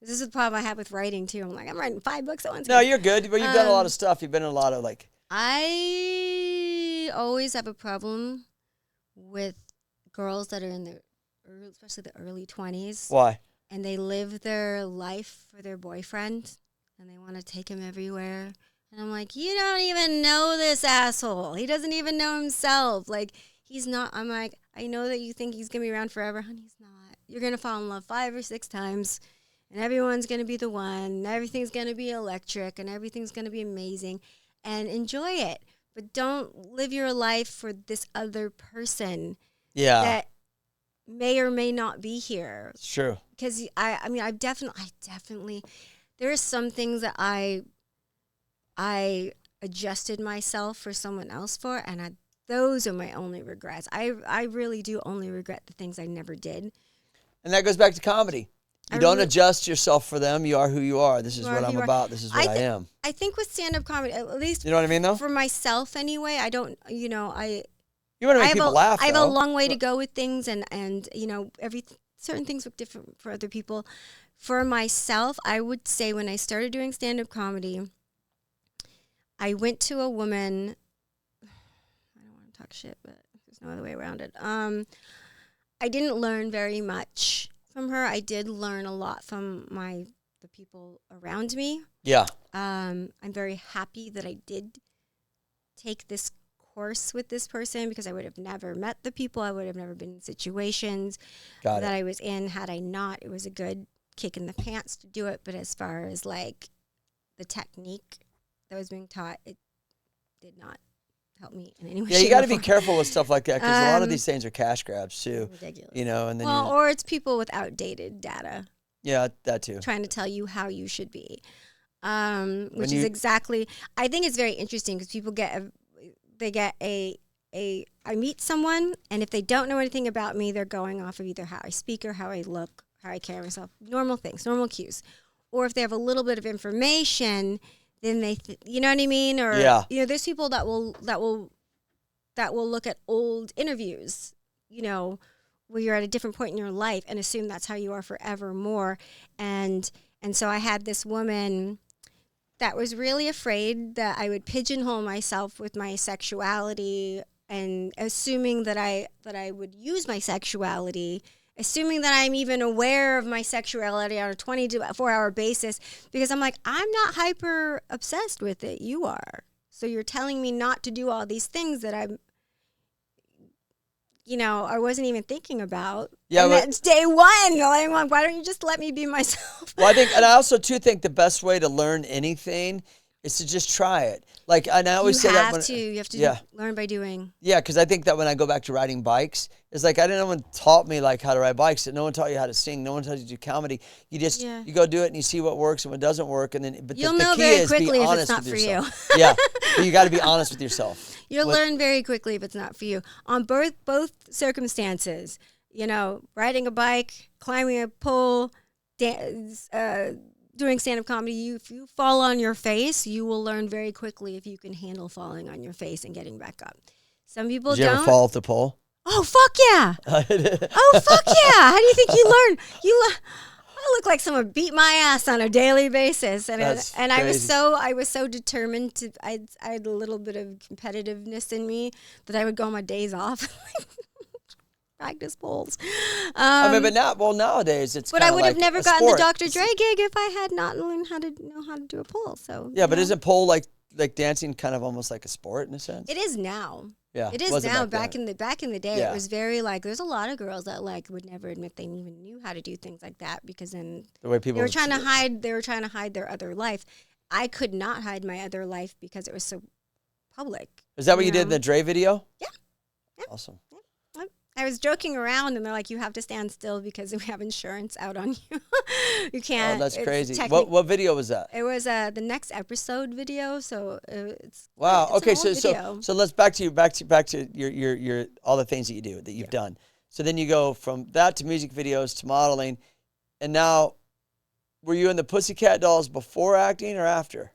This is the problem I have with writing too. I'm like, I'm writing 5 books at once. No, you're good. But you've done a lot of stuff. You've been in a lot of like. I always have a problem with girls that are in their, especially the early 20s. Why? And they live their life for their boyfriend, and they want to take him everywhere. And I'm like, you don't even know this asshole. He doesn't even know himself. Like, he's not. I'm like, I know that you think he's going to be around forever. Honey, he's not. You're going to fall in love 5 or 6 times, and everyone's going to be the one, and everything's going to be electric, and everything's going to be amazing, and enjoy it. But don't live your life for this other person that may or may not be here. It's true. Because I mean, I definitely, there are some things that I adjusted myself for someone else for, and those are my only regrets. I really do only regret the things I never did. And that goes back to comedy. You don't adjust yourself for them. You are who you are. This is what I'm about. This is what I am. I think with stand-up comedy, at least, you know what I mean, though. For myself, anyway, I don't. You want to make people laugh. I have a long way to go with things, and certain things look different for other people. For myself, I would say when I started doing stand-up comedy, I went to a woman. I don't want to talk shit, but there's no other way around it. I didn't learn very much from her. I did learn a lot from the people around me. Yeah. I'm very happy that I did take this course with this person, because I would have never met the people. I would have never been in situations that I was in had I not. It was a good kick in the pants to do it. But as far as like the technique that was being taught, it did not help me in any way. Yeah, you got to be careful with stuff like that, because a lot of these things are cash grabs too. Ridiculous. And then or it's people with outdated data. Yeah, that too. Trying to tell you how you should be, which is exactly. I think it's very interesting because people I meet someone, and if they don't know anything about me, they're going off of either how I speak or how I look, how I carry myself, normal things, normal cues. Or if they have a little bit of information, then they, you know what I mean? Or there's people that will look at old interviews, where you're at a different point in your life and assume that's how you are forevermore. And so I had this woman that was really afraid that I would pigeonhole myself with my sexuality, and assuming that I would use my sexuality, assuming that I'm even aware of my sexuality on a 24-hour basis, because I'm like, I'm not hyper obsessed with it. You are. So you're telling me not to do all these things that I wasn't even thinking about. Yeah, and that's day one. Like, why don't you just let me be myself? Well, I also too think the best way to learn anything is to just try it. Like, and I always say that you have to learn by doing. Yeah, because I think that when I go back to riding bikes, it's like no one taught me like how to ride bikes. No one taught you how to sing. No one taught you to do comedy. You just you go do it and you see what works and what doesn't work, and then you'll know very quickly if it's not for you. Yeah, but you got to be honest with yourself. You'll learn very quickly if it's not for you. On both circumstances, riding a bike, climbing a pole, doing stand-up comedy, if you fall on your face, you will learn very quickly if you can handle falling on your face and getting back up. Some people don't. Did you ever fall off the pole? Oh, fuck yeah. Oh, fuck yeah. How do you think you learn? I look like someone beat my ass on a daily basis. And I was so determined to, I had a little bit of competitiveness in me that I would go on my days off. Practice poles. But nowadays it's. But I would have never gotten the Dr. Dre gig if I had not learned how to do a pole. So yeah, but isn't pole like dancing kind of almost like a sport in a sense? It is now. Yeah, it is now. Back in the day, it was very like. There's a lot of girls that would never admit they even knew how to do things like that, because then the way people they were trying to hide. They were trying to hide their other life. I could not hide my other life because it was so public. Is that what you did in the Dre video? Yeah. Awesome. I was joking around, and they're like, "You have to stand still because we have insurance out on you. You can't." Oh, that's it's crazy. What video was that? It was the next episode video, so it's Wow. It's Okay. an old So video. let's back to your all the things that you do that you've done. So then you go from that to music videos to modeling, and now, were you in the Pussycat Dolls before acting or after?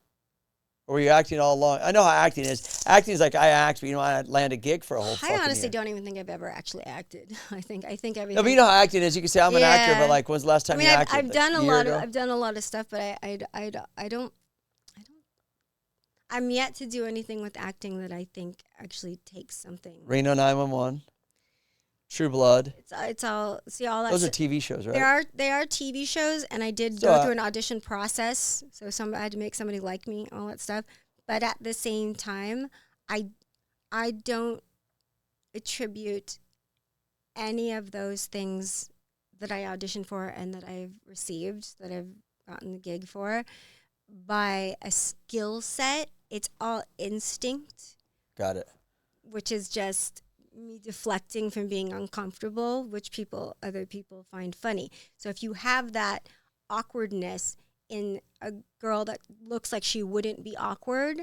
Or were you acting all along? I know how acting is. Acting is like I act, but I land a gig for a whole fucking I honestly year. don't even think I've ever actually acted. I think everything. No, but you know how acting is. You can say I'm an actor, but like, when's the last time you acted? I've done Like, I've done a lot of stuff, but I don't. I'm yet to do anything with acting that I think actually takes something. Reno 911, True Blood. It's all see all that. Those are TV shows, right? They are TV shows, and I did So, go through an audition process. So I had to make somebody like me, all that stuff. But at the same time, I don't attribute any of those things that I auditioned for and that I've received, that I've gotten the gig for, by a skill set. It's all instinct. Got it. Which is just me deflecting from being uncomfortable, which other people find funny. So if you have that awkwardness in a girl that looks like she wouldn't be awkward,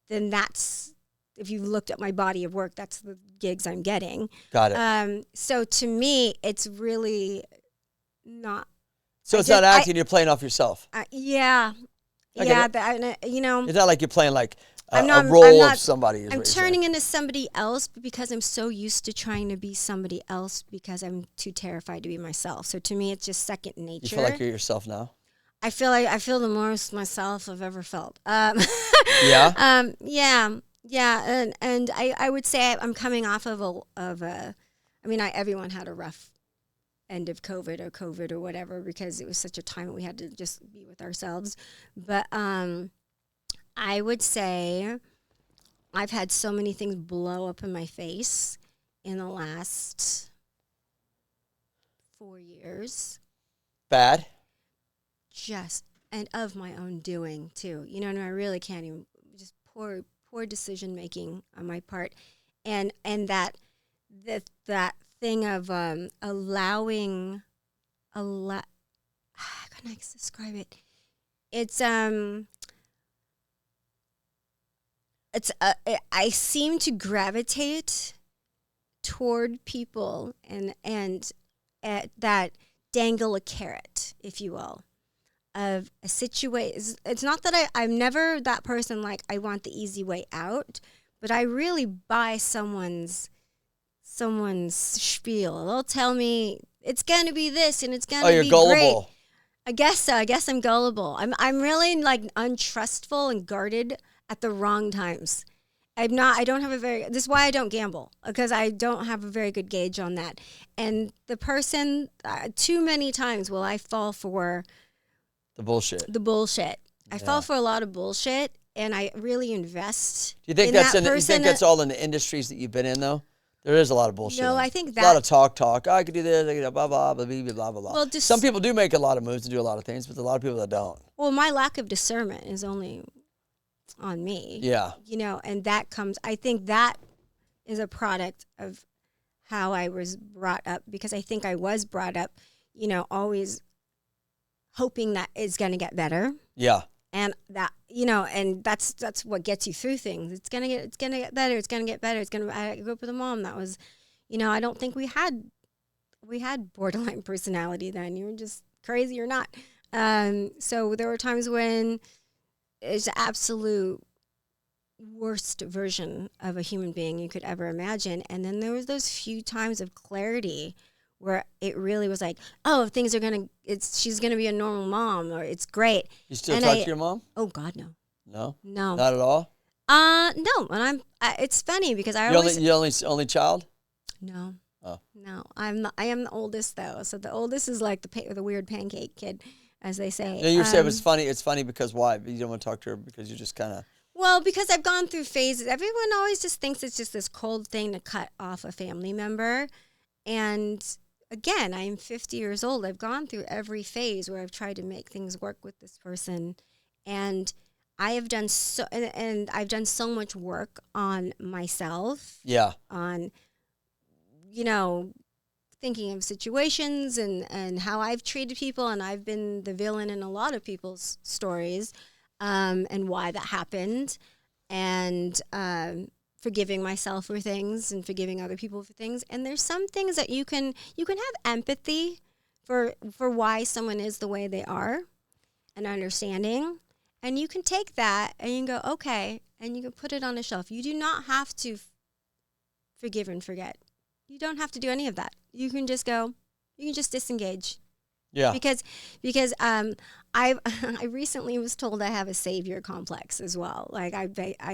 then that's, if you've looked at my body of work, that's the gigs I'm getting. Got it. So to me, it's really not. So it's not acting, you're playing off yourself. Yeah. I Yeah. get it. You know. It's not like you're playing like a I'm role not- of somebody. I'm turning into somebody else because I'm so used to trying to be somebody else because I'm too terrified to be myself. So to me, it's just second nature. You feel like you're yourself now? I feel the most myself I've ever felt. Yeah. Yeah, and I would say I'm coming off of a. I mean, everyone had a rough end of COVID or whatever because it was such a time that we had to just be with ourselves. But I would say I've had so many things blow up in my face in the last 4 years. Bad? And of my own doing too. You know, and I really can't even, just poor decision making on my part. And that thing of allowing how can I describe it? I seem to gravitate toward people and that dangle a carrot, if you will, of a situation. It's not that I'm never that person like I want the easy way out, but I really buy someone's spiel. They'll tell me it's gonna be this and it's gonna be you're gullible. great. I guess so. I guess I'm gullible. I'm really like untrustful and guarded at the wrong times. I don't have this is why I don't gamble, because I don't have a very good gauge on that. And the person, too many times will I fall for The bullshit. I fall for a lot of bullshit, and I really invest. Do you think in that's that you person. think that's all in the industries that you've been in though? There is a lot of bullshit. No, in it. I think a lot of that- talk. I could do this. I could do blah blah blah blah blah blah. Well, Some people do make a lot of moves and do a lot of things, but there's a lot of people that don't. Well, my lack of discernment is only on me. Yeah. You know, and I think that is a product of how I was brought up, because I think I was brought up, you know, always hoping that it's going to get better. Yeah. And that, you know, and that's what gets you through things. It's going to get better. It's going to get better. I grew up with a mom that was, you know, I don't think we had borderline personality then. You were just crazy or not. So there were times when it's the absolute worst version of a human being you could ever imagine. And then there was those few times of clarity where it really was like, oh, she's going to be a normal mom, or it's great. You still talk to your mom? Oh God, no. No. No. Not at all. No. And it's funny because You're only child? No. Oh. No. I am the oldest though. So the oldest is like the weird pancake kid, as they say. No, you said it was funny. It's funny because why? You don't want to talk to her because you're just kind of. Well, because I've gone through phases. Everyone always just thinks it's just this cold thing to cut off a family member. And again, I'm 50 years old. I've gone through every phase where I've tried to make things work with this person. And I have done and I've done so much work on myself. Yeah. On, you know, thinking of situations and how I've treated people, and I've been the villain in a lot of people's stories, and why that happened, and forgiving myself for things and forgiving other people for things. And there's some things that you can have empathy for why someone is the way they are, and understanding, and you can take that and you can go, okay, and you can put it on a shelf. You do not have to forgive and forget. You don't have to do any of that. You can just go, you can just disengage. Yeah. Because I recently was told I have a savior complex as well. Like I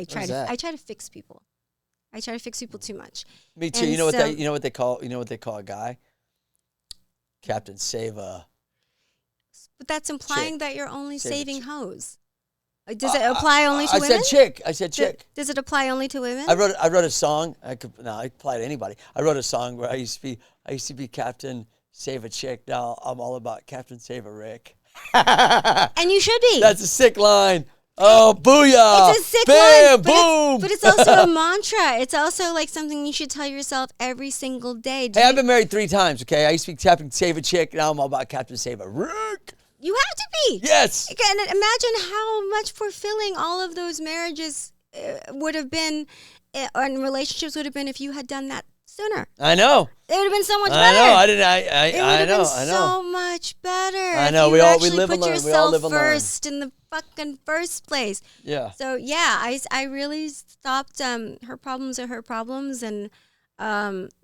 try to fix people. I try to fix people too much. Me too. And You know what they call a guy? Captain Save a. But that's implying chick. that you're only Save a saving chick. hoes. Does it apply only to women? I said chick. Does it apply only to women? I wrote a song. I apply to anybody. I wrote a song where I used to be Captain Save a Chick. Now I'm all about Captain Save a Rick. And you should be. That's a sick line. Oh, booyah! It's a sick Bam, line, boom! but it's also a mantra. It's also like something you should tell yourself every single day. Hey, I've been married 3 times. Okay, I used to be Captain Save a Chick. Now I'm all about Captain Save a Rick. You have to be. Yes. And imagine how much fulfilling all of those marriages would have been, and relationships would have been if you had done that sooner. I know. It would have been so much I better. know. It would have been I know. so much better. I know. If We you all actually live put and learn. We all yourself live and learn. first in the fucking first place. Yeah. So yeah, I really stopped. Her problems are her problems, and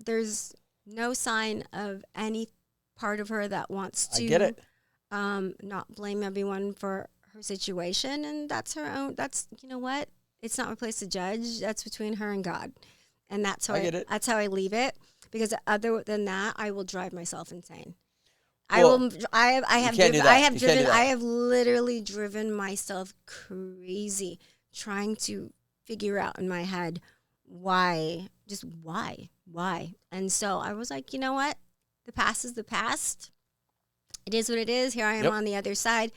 there's no sign of any part of her that wants to. I get it. Not blame everyone for her situation, and that's her own. That's, you know what? It's not my place to judge. That's between her and God, and that's how I get it. That's how I leave it. Because other than that, I will drive myself insane. Well, I have literally driven myself crazy trying to figure out in my head why. And so I was like, you know what? The past is the past. It is what it is. Here I am on the other side.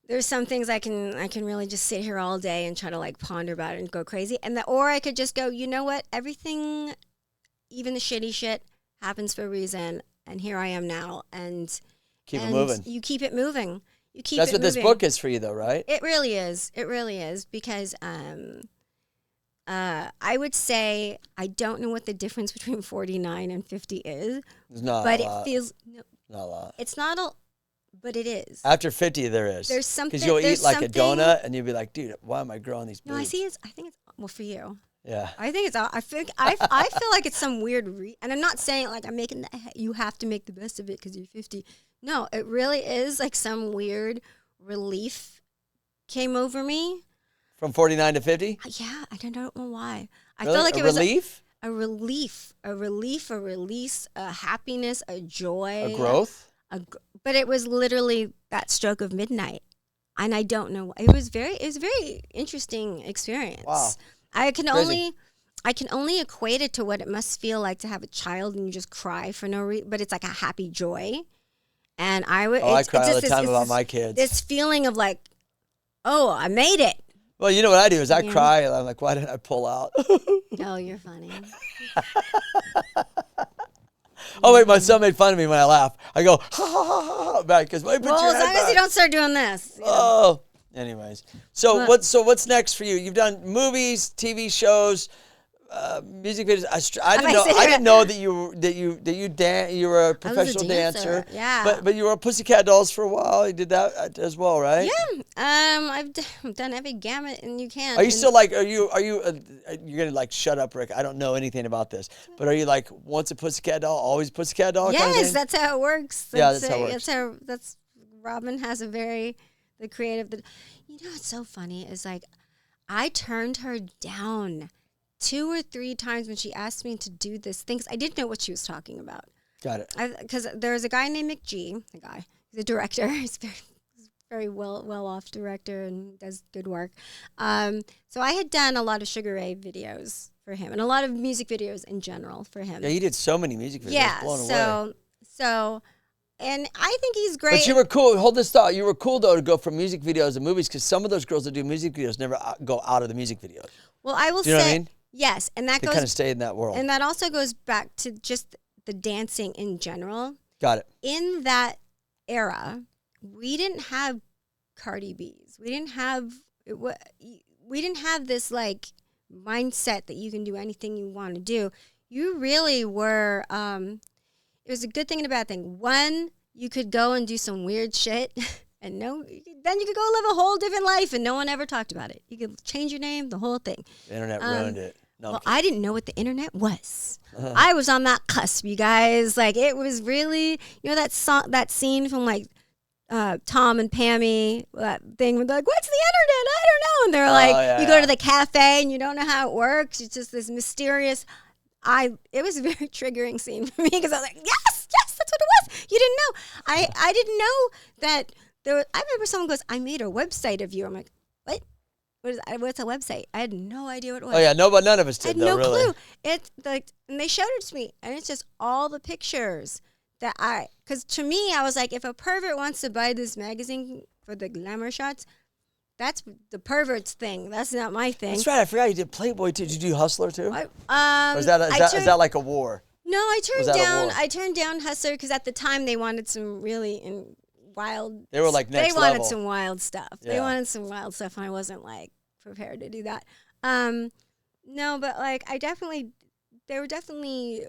There's some things I can really just sit here all day and try to like ponder about it and go crazy. Or I could just go, you know what? Everything, even the shitty shit, happens for a reason. And here I am now. And Keep it moving. You keep it moving. That's what this book is for you, though, right? It really is. It really is. Because I would say I don't know what the difference between 49 and 50 is. It's not but a it lot. feels Not a lot. it's not a, but it is. After 50, there is. There's something. Because you'll eat like a something- donut, and you'll be like, dude, why am I growing these boobs? No, I think it's well for you. Yeah. I think it's. I feel like it's some weird. And I'm not saying like I'm making. You have to make the best of it because you're 50. No, it really is like some weird relief came over me. From 49 to 50? Yeah, I don't know why. I Really? felt like a it was relief? a relief, a release, a happiness, a joy, A growth? But it was literally that stroke of midnight, and I don't know. It was a very interesting experience. Wow. I can Crazy. only equate it to what it must feel like to have a child and you just cry for no reason, but it's like a happy joy. And I would. I cry all the time about my kids. This feeling of like, oh, I made it. Well, you know what I do is I Yeah. cry, and I'm like, why didn't I pull out? Oh, you're funny. Oh, wait, my son made fun of me when I laugh. I go, ha, ha, ha, ha, back, because why put Well, your as head long as back? you don't start doing this. Oh, anyways. So But- what's next for you? You've done movies, TV shows, music videos. I didn't know that you were a professional dancer. Yeah. But you were a Pussycat Dolls for a while. You did that as well, right? Yeah. I've done every gamut, and you can. Are you And- still like? You're gonna like shut up, Rick? I don't know anything about this, but are you like once a Pussycat Doll, always Pussycat Doll? kind of Yes, thing? that's how it works. Yeah, that's how it works. That's Robin has the creative. You know what's so funny is like, I turned her down 2 or 3 times when she asked me to do this things. I didn't know what she was talking about. Got it. Because there's a guy named McG, he's a director. He's very well off director and does good work. So I had done a lot of Sugar Ray videos for him and a lot of music videos in general for him. Yeah, you did so many music videos. Yeah, Blown away. so, and I think he's great. But you were cool. Hold this thought. You were cool though to go from music videos to movies because some of those girls that do music videos never go out of the music videos. Well, I will Do you know say what I mean? yes, and that They goes kind of stay in that world. and that also goes back to just the dancing in general. Got it. In that era, we didn't have Cardi B's. We didn't have this like mindset that you can do anything you want to do. You really were. It was a good thing and a bad thing. One, you could go and do some weird shit, and then you could go live a whole different life, and no one ever talked about it. You could change your name, the whole thing. The internet ruined it. No, well, I didn't know what the internet was. I was on that cusp, you guys. Like, it was really, that scene from like Tom and Pammy, that thing with like, what's the internet? I don't know. And they're like, you go to the cafe and you don't know how it works. It's just this mysterious. It was a very triggering scene for me because I was like, yes, that's what it was. You didn't know. I didn't know that there was. I remember someone goes, I made a website of you. I'm like, what? What's a website? I had no idea what it was. Oh yeah, none of us did. I had no clue. It's like, and they showed it to me, and it's just all the pictures that because to me, I was like, if a pervert wants to buy this magazine for the glamour shots, that's the pervert's thing. That's not my thing. That's right. I forgot you did Playboy too. Did you do Hustler too? Or is that like a war? No, I turned down Hustler because at the time they wanted some really wild. They were like next level. They wanted some wild stuff. Yeah. They wanted some wild stuff, and I wasn't like prepared to do that. No, but like they were definitely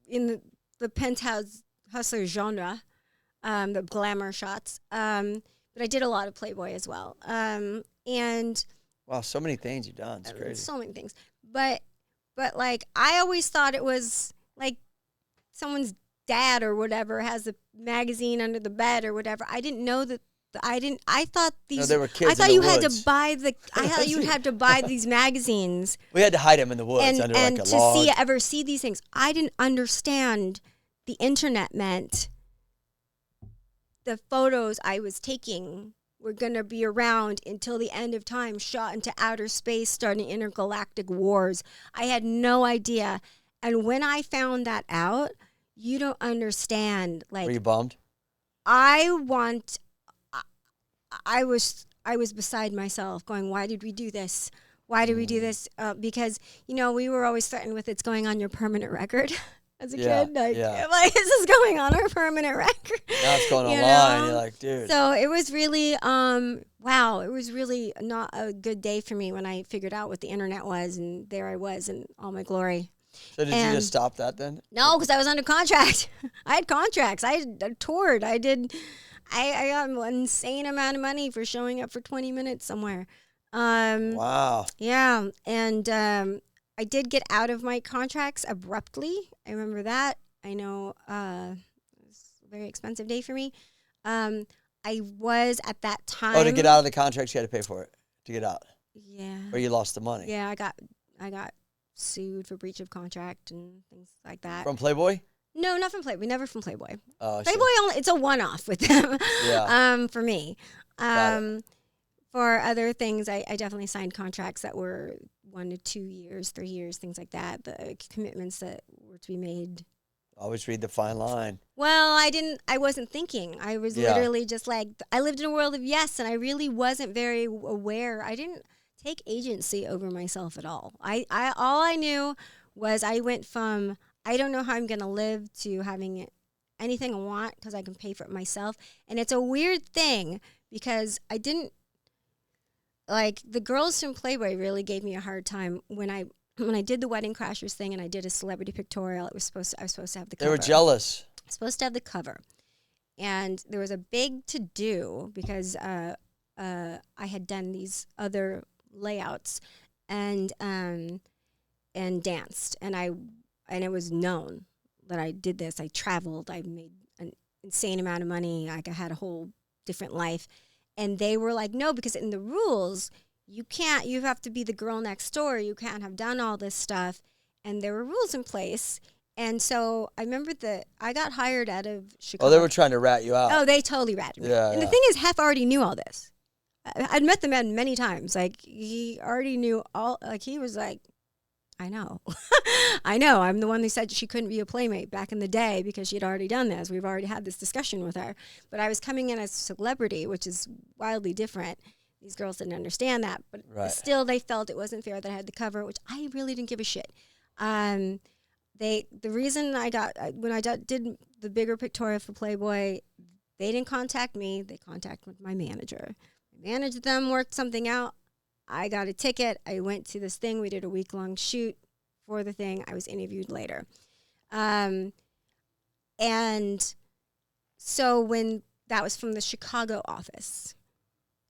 in the penthouse Hustler genre, the glamour shots. But I did a lot of Playboy as well. And wow, so many things you've done. It's crazy. So many things. But like I always thought it was like someone's dad or whatever has a magazine under the bed or whatever. I didn't know that. I thought these. No, they were kids. I thought you had to buy I thought you had to buy these magazines. We had to hide them in the woods under like a log. And to see these things, I didn't understand the internet meant. The photos I was taking were going to be around until the end of time, shot into outer space, starting intergalactic wars. I had no idea. And when I found that out, you don't understand. Like, were you bummed? I was beside myself going, why did we do this? Why did we do this? Because, we were always threatened with it's going on your permanent record. As a kid, like, this is going on our permanent record. Now it's going online. You're like, dude. So it was really, wow, it was really not a good day for me when I figured out what the internet was, and there I was in all my glory. So did you just stop that then? No, because I was under contract. I had contracts. I toured. I got an insane amount of money for showing up for 20 minutes somewhere. Wow. Yeah, and I did get out of my contracts abruptly. I remember that. I know it was a very expensive day for me. I was at that time. Oh, to get out of the contracts, you had to pay for it to get out. Yeah. Or you lost the money. Yeah, I got sued for breach of contract and things like that. From Playboy? No, not from Playboy. Never from Playboy. Oh, Playboy it's a one-off with them. Yeah. For me. For other things, I definitely signed contracts that were 1 to 2 years, 3 years, things like that. The commitments that were to be made. Always read the fine line. Well, I wasn't thinking. I was literally just like, I lived in a world of yes, and I really wasn't very aware. I didn't take agency over myself at all. All I knew was I went from, I don't know how I'm going to live to having anything I want because I can pay for it myself. And it's a weird thing because I didn't, like, the girls from Playboy really gave me a hard time when I did the Wedding Crashers thing and I did a celebrity pictorial. I was supposed to have the cover. They were jealous. I was supposed to have the cover. And there was a big to-do because I had done these other layouts and danced. And it was known that I did this. I traveled. I made an insane amount of money. I had a whole different life. And they were like, no, because in the rules, you have to be the girl next door. You can't have done all this stuff. And there were rules in place. And so I remember I got hired out of Chicago. Oh, they were trying to rat you out. Oh, they totally ratted me. Yeah, and the thing is, Hef already knew all this. I'd met the man many times. Like, he already knew all, like, he was like, I know. I know. I'm the one who said she couldn't be a playmate back in the day because she'd already done this. We've already had this discussion with her. But I was coming in as a celebrity, which is wildly different. These girls didn't understand that. But still, they felt it wasn't fair that I had the cover, which I really didn't give a shit. the reason when I did the bigger pictorial for Playboy, they didn't contact me. They contacted my manager. I managed them, worked something out. I got a ticket. I went to this thing. We did a week-long shoot for the thing. I was interviewed later. And so when that was from the Chicago office.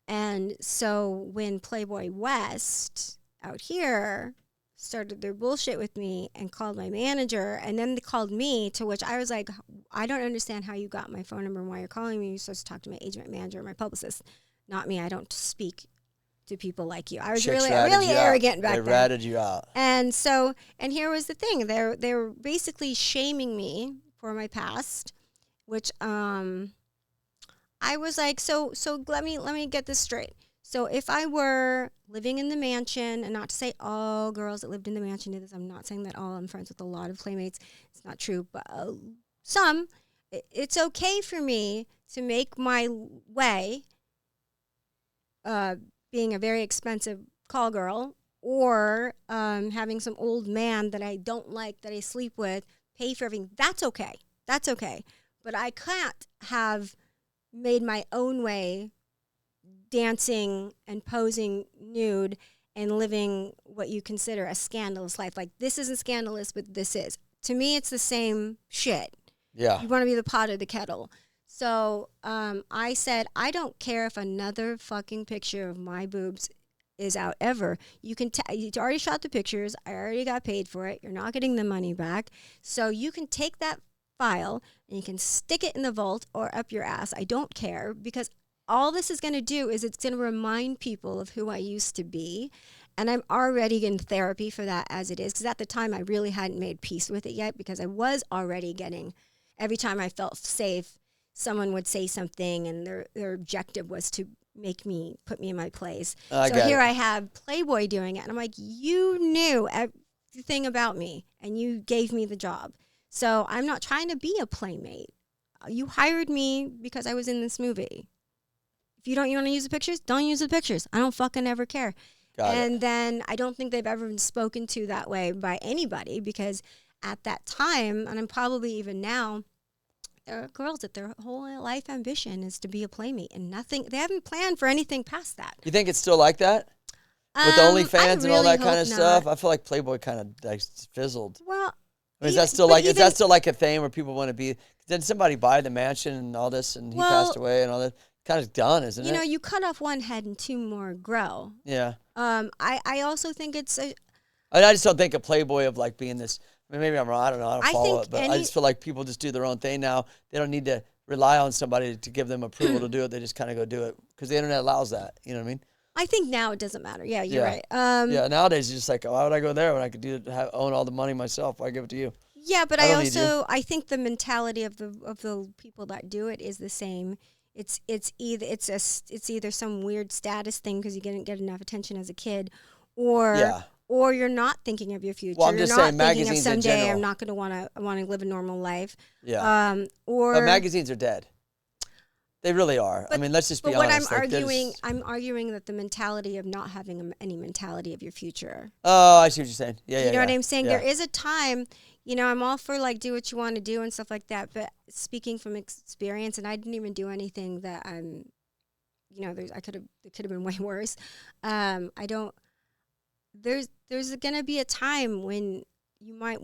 And so when Playboy West out here started their bullshit with me and called my manager, and then they called me, to which I was like, I don't understand how you got my phone number and why you're calling me. You're supposed to talk to my agent, manager, my publicist, not me. I don't speak to people like you. I was really arrogant back then. They ratted you out. And so, and here was the thing. They were basically shaming me for my past, which I was like, so let me get this straight. So if I were living in the mansion, and not to say all girls that lived in the mansion did this, I'm not saying that all. I'm friends with a lot of playmates. It's not true, but some. It's okay for me to make my way, being a very expensive call girl, or having some old man that I don't like, that I sleep with, pay for everything. That's okay. That's okay. But I can't have made my own way dancing and posing nude and living what you consider a scandalous life. Like, this isn't scandalous, but this is. To me, it's the same shit. Yeah. You want to be the pot or the kettle. So I said, I don't care if another fucking picture of my boobs is out ever. You already shot the pictures. I already got paid for it. You're not getting the money back. So you can take that file and you can stick it in the vault or up your ass. I don't care, because all this is going to do is it's going to remind people of who I used to be. And I'm already in therapy for that as it is, because at the time I really hadn't made peace with it yet, because I was already getting, every time I felt safe, someone would say something and their objective was to put me in my place. So here I have Playboy doing it. And I'm like, you knew everything about me and you gave me the job. So I'm not trying to be a playmate. You hired me because I was in this movie. If you want to use the pictures, don't use the pictures. I don't fucking ever care. Then I don't think they've ever been spoken to that way by anybody, because at that time, and I'm probably even now, there are girls that their whole life ambition is to be a playmate, and they haven't planned for anything past that. You think it's still like that? With OnlyFans and all that kind of not. stuff? I feel like Playboy kind of like fizzled. Well, is that still like a thing where people want to be? Did somebody buy the mansion and all this, and he passed away and all that? Kind of done, isn't it? You know, you cut off one head and two more grow. Yeah. I also think it's I just don't think a Playboy of like being this. I mean, maybe I'm wrong. I don't know. I don't follow it, but I just feel like people just do their own thing now. They don't need to rely on somebody to give them approval to do it. They just kind of go do it because the internet allows that. You know what I mean? I think now it doesn't matter. Yeah, you're right. Yeah, nowadays it's just like, why would I go there when I could own all the money myself? Why give it to you? Yeah, but I think the mentality of the people that do it is the same. It's either some weird status thing because you didn't get enough attention as a kid, or you're not thinking of your future. Well, I'm just saying, magazines in general. Someday I'm not going to want to live a normal life. Yeah. But magazines are dead. They really are. I mean, let's just be honest. But what I'm arguing that the mentality of not having any mentality of your future. Oh, I see what you're saying. Yeah, you know what I'm saying? Yeah. There is a time, I'm all for like do what you want to do and stuff like that. But speaking from experience, and I didn't even do anything that it could have been way worse. There's gonna be a time when you might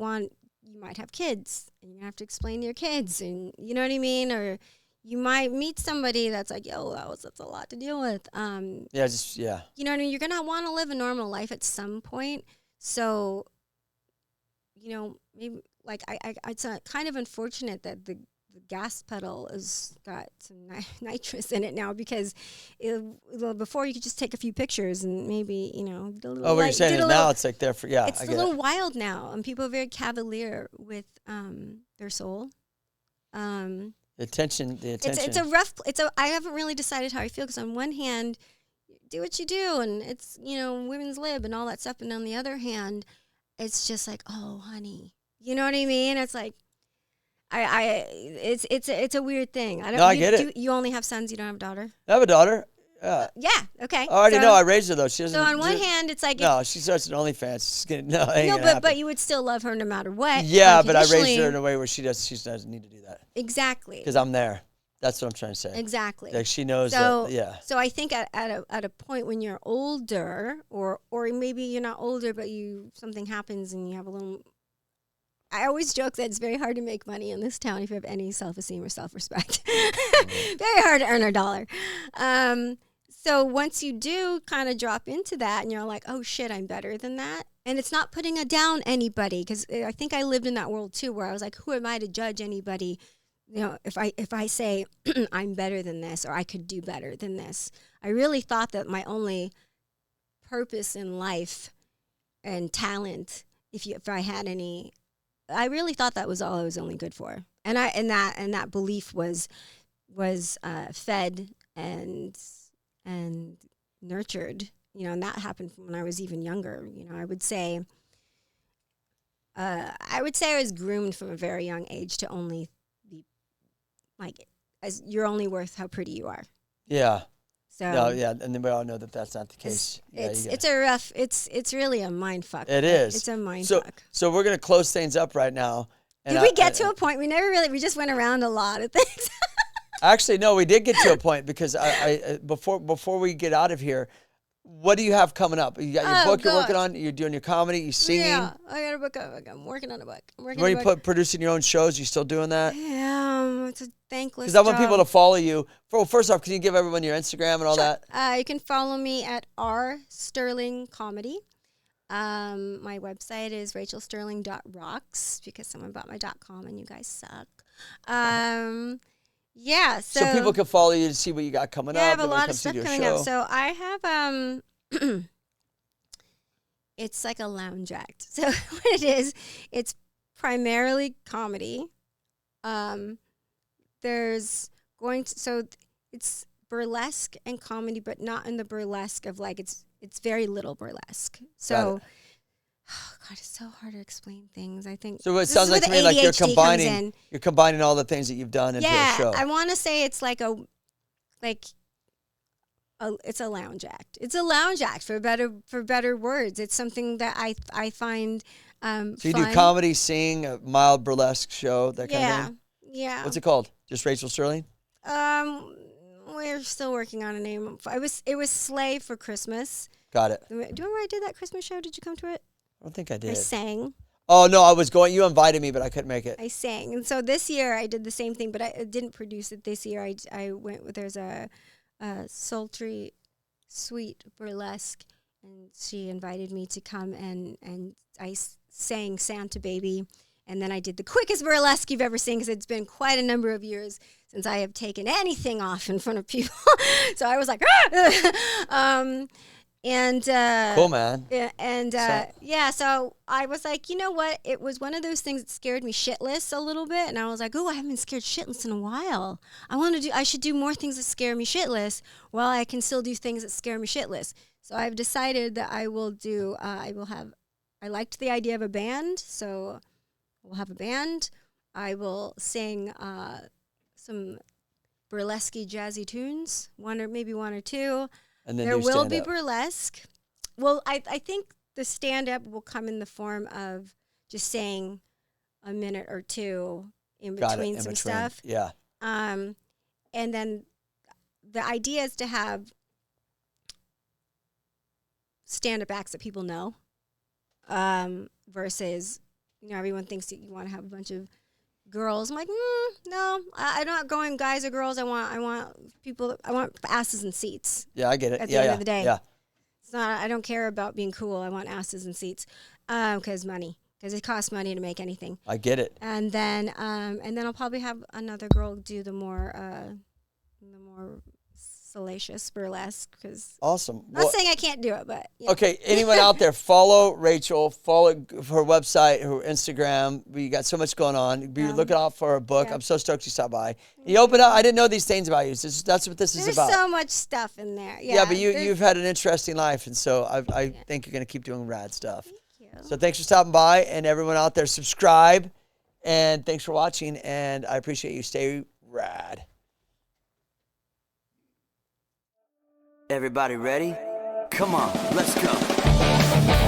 have kids and you're gonna have to explain to your kids, and you know what I mean, or you might meet somebody that's like, yo, that's a lot to deal with. You know what I mean? You're gonna want to live a normal life at some point. So, maybe like it's kind of unfortunate that the gas pedal has got some nitrous in it now, because before you could just take a few pictures and maybe, what you're saying is now it's like there for, it's a little wild now, and people are very cavalier with their soul. The attention. I haven't really decided how I feel, because on one hand, do what you do, and it's, women's lib and all that stuff. And on the other hand, it's just like, oh, honey, you know what I mean? It's like, it's a weird thing. I get it. You only have sons, you don't have a daughter? I have a daughter. Yeah. Okay. I already So- know. I raised her though. She doesn't. So on one hand, it's like no, she starts an OnlyFans. She's gonna, no, it ain't no, gonna happen. but you would still love her no matter what. Yeah, but I raised her unconditionally. in a way where she doesn't need to do that Exactly. because I'm there. That's what I'm trying to say. Exactly. Like she knows So that. Yeah. So I think at a point when you're older, or maybe you're not older, but something happens and you have a little. I always joke that it's very hard to make money in this town if you have any self-esteem or self-respect. Very hard to earn a dollar. So once you do kind of drop into that and you're like, oh shit, I'm better than that. And it's not putting it down anybody, because I think I lived in that world too, where I was like, who am I to judge anybody? You know, if I say I'm better than this, or I could do better than this. I really thought that my only purpose in life and talent, if I had any, I really thought that was all I was only good for. And that belief was fed and nurtured, you know, and that happened when I was even younger. You know, I would say I was groomed from a very young age to only be like, as you're only worth how pretty you are. Yeah. So No, yeah, and then we all know that that's not the case. It's really a mind fuck. It is. It's a mind So, fuck. so we're gonna close things up right now. And Did we get to a point? We just went around a lot of things. Actually, no, we did get to a point because I before we get out of here, what do you have coming up? You got your book you're working on. You're doing your comedy. You singing. Yeah, I got a book. I'm working on a book. Where you producing your own shows? You still doing that? Yeah, it's a thankless Because I want job. people to follow you. First off, can you give everyone your Instagram and all that? You can follow me at R Sterling Comedy. My website is rachelsterling.rocks because someone bought my .com and you guys suck. Yeah, So people can follow you to see what you got coming up. I have a and when it lot of comes to stuff your coming show. up. So I have it's like a lounge act. So what it is, it's primarily comedy. It's burlesque and comedy, but not in the burlesque of like it's very little burlesque. So oh God, it's so hard to explain things. I think So it this sounds is like where to me the like you're ADHD comes in. combining all the things that you've done into a show. I want to say it's like it's a lounge act. It's a lounge act for better words. It's something that I find So you fun. do comedy, sing, a mild burlesque show, that kind of thing? Yeah. What's it called? Just Rachel Sterling? We're still working on a name. It was Slay for Christmas. Got it. Do you remember I did that Christmas show? Did you come to it? I don't think I I did. sang. Oh, no, I was going. You invited me, but I couldn't make it. I sang. And so this year I did the same thing, but I didn't produce it this year. I went with, there's a sultry, sweet burlesque, and she invited me to come and I sang Santa Baby. And then I did the quickest burlesque you've ever seen, because it's been quite a number of years since I have taken anything off in front of people. So I was like, ah! Cool, man. So I was like, you know what? It was one of those things that scared me shitless a little bit, and I was like, oh, I haven't been scared shitless in a while. I should do more things that scare me shitless while I can still do things that scare me shitless. So I've decided that I liked the idea of a band, so we'll have a band. I will sing some burlesque jazzy tunes, one or two. And then There do will be stand-up. burlesque. Well, I think the stand-up will come in the form of just saying a minute or two in Got it, between in some between. stuff. Yeah. And then the idea is to have stand-up acts that people know, versus, you know, everyone thinks that you want to have a bunch of girls. I'm like, no, I'm not going guys or girls. I want people. I want asses and seats. Yeah, I get it. At the yeah, end yeah, of the day. Yeah. It's not. I don't care about being cool. I want asses and seats, because it costs money to make anything. I get it. And then I'll probably have another girl do the more salacious burlesque, because Awesome. I'm not saying I can't do it, but yeah. Okay, anyone out there, follow Rachel, follow her website, her Instagram. We got so much going on. Be looking out for her book. Yeah. I'm so stoked you stopped by. You opened up. I didn't know these things about you. That's what this is There's about. so much stuff in there. Yeah, but you've had an interesting life, and so I think you're going to keep doing rad stuff. Thank you. So thanks for stopping by, and everyone out there, subscribe, and thanks for watching, and I appreciate you. Stay rad. Everybody ready? Come on, let's go.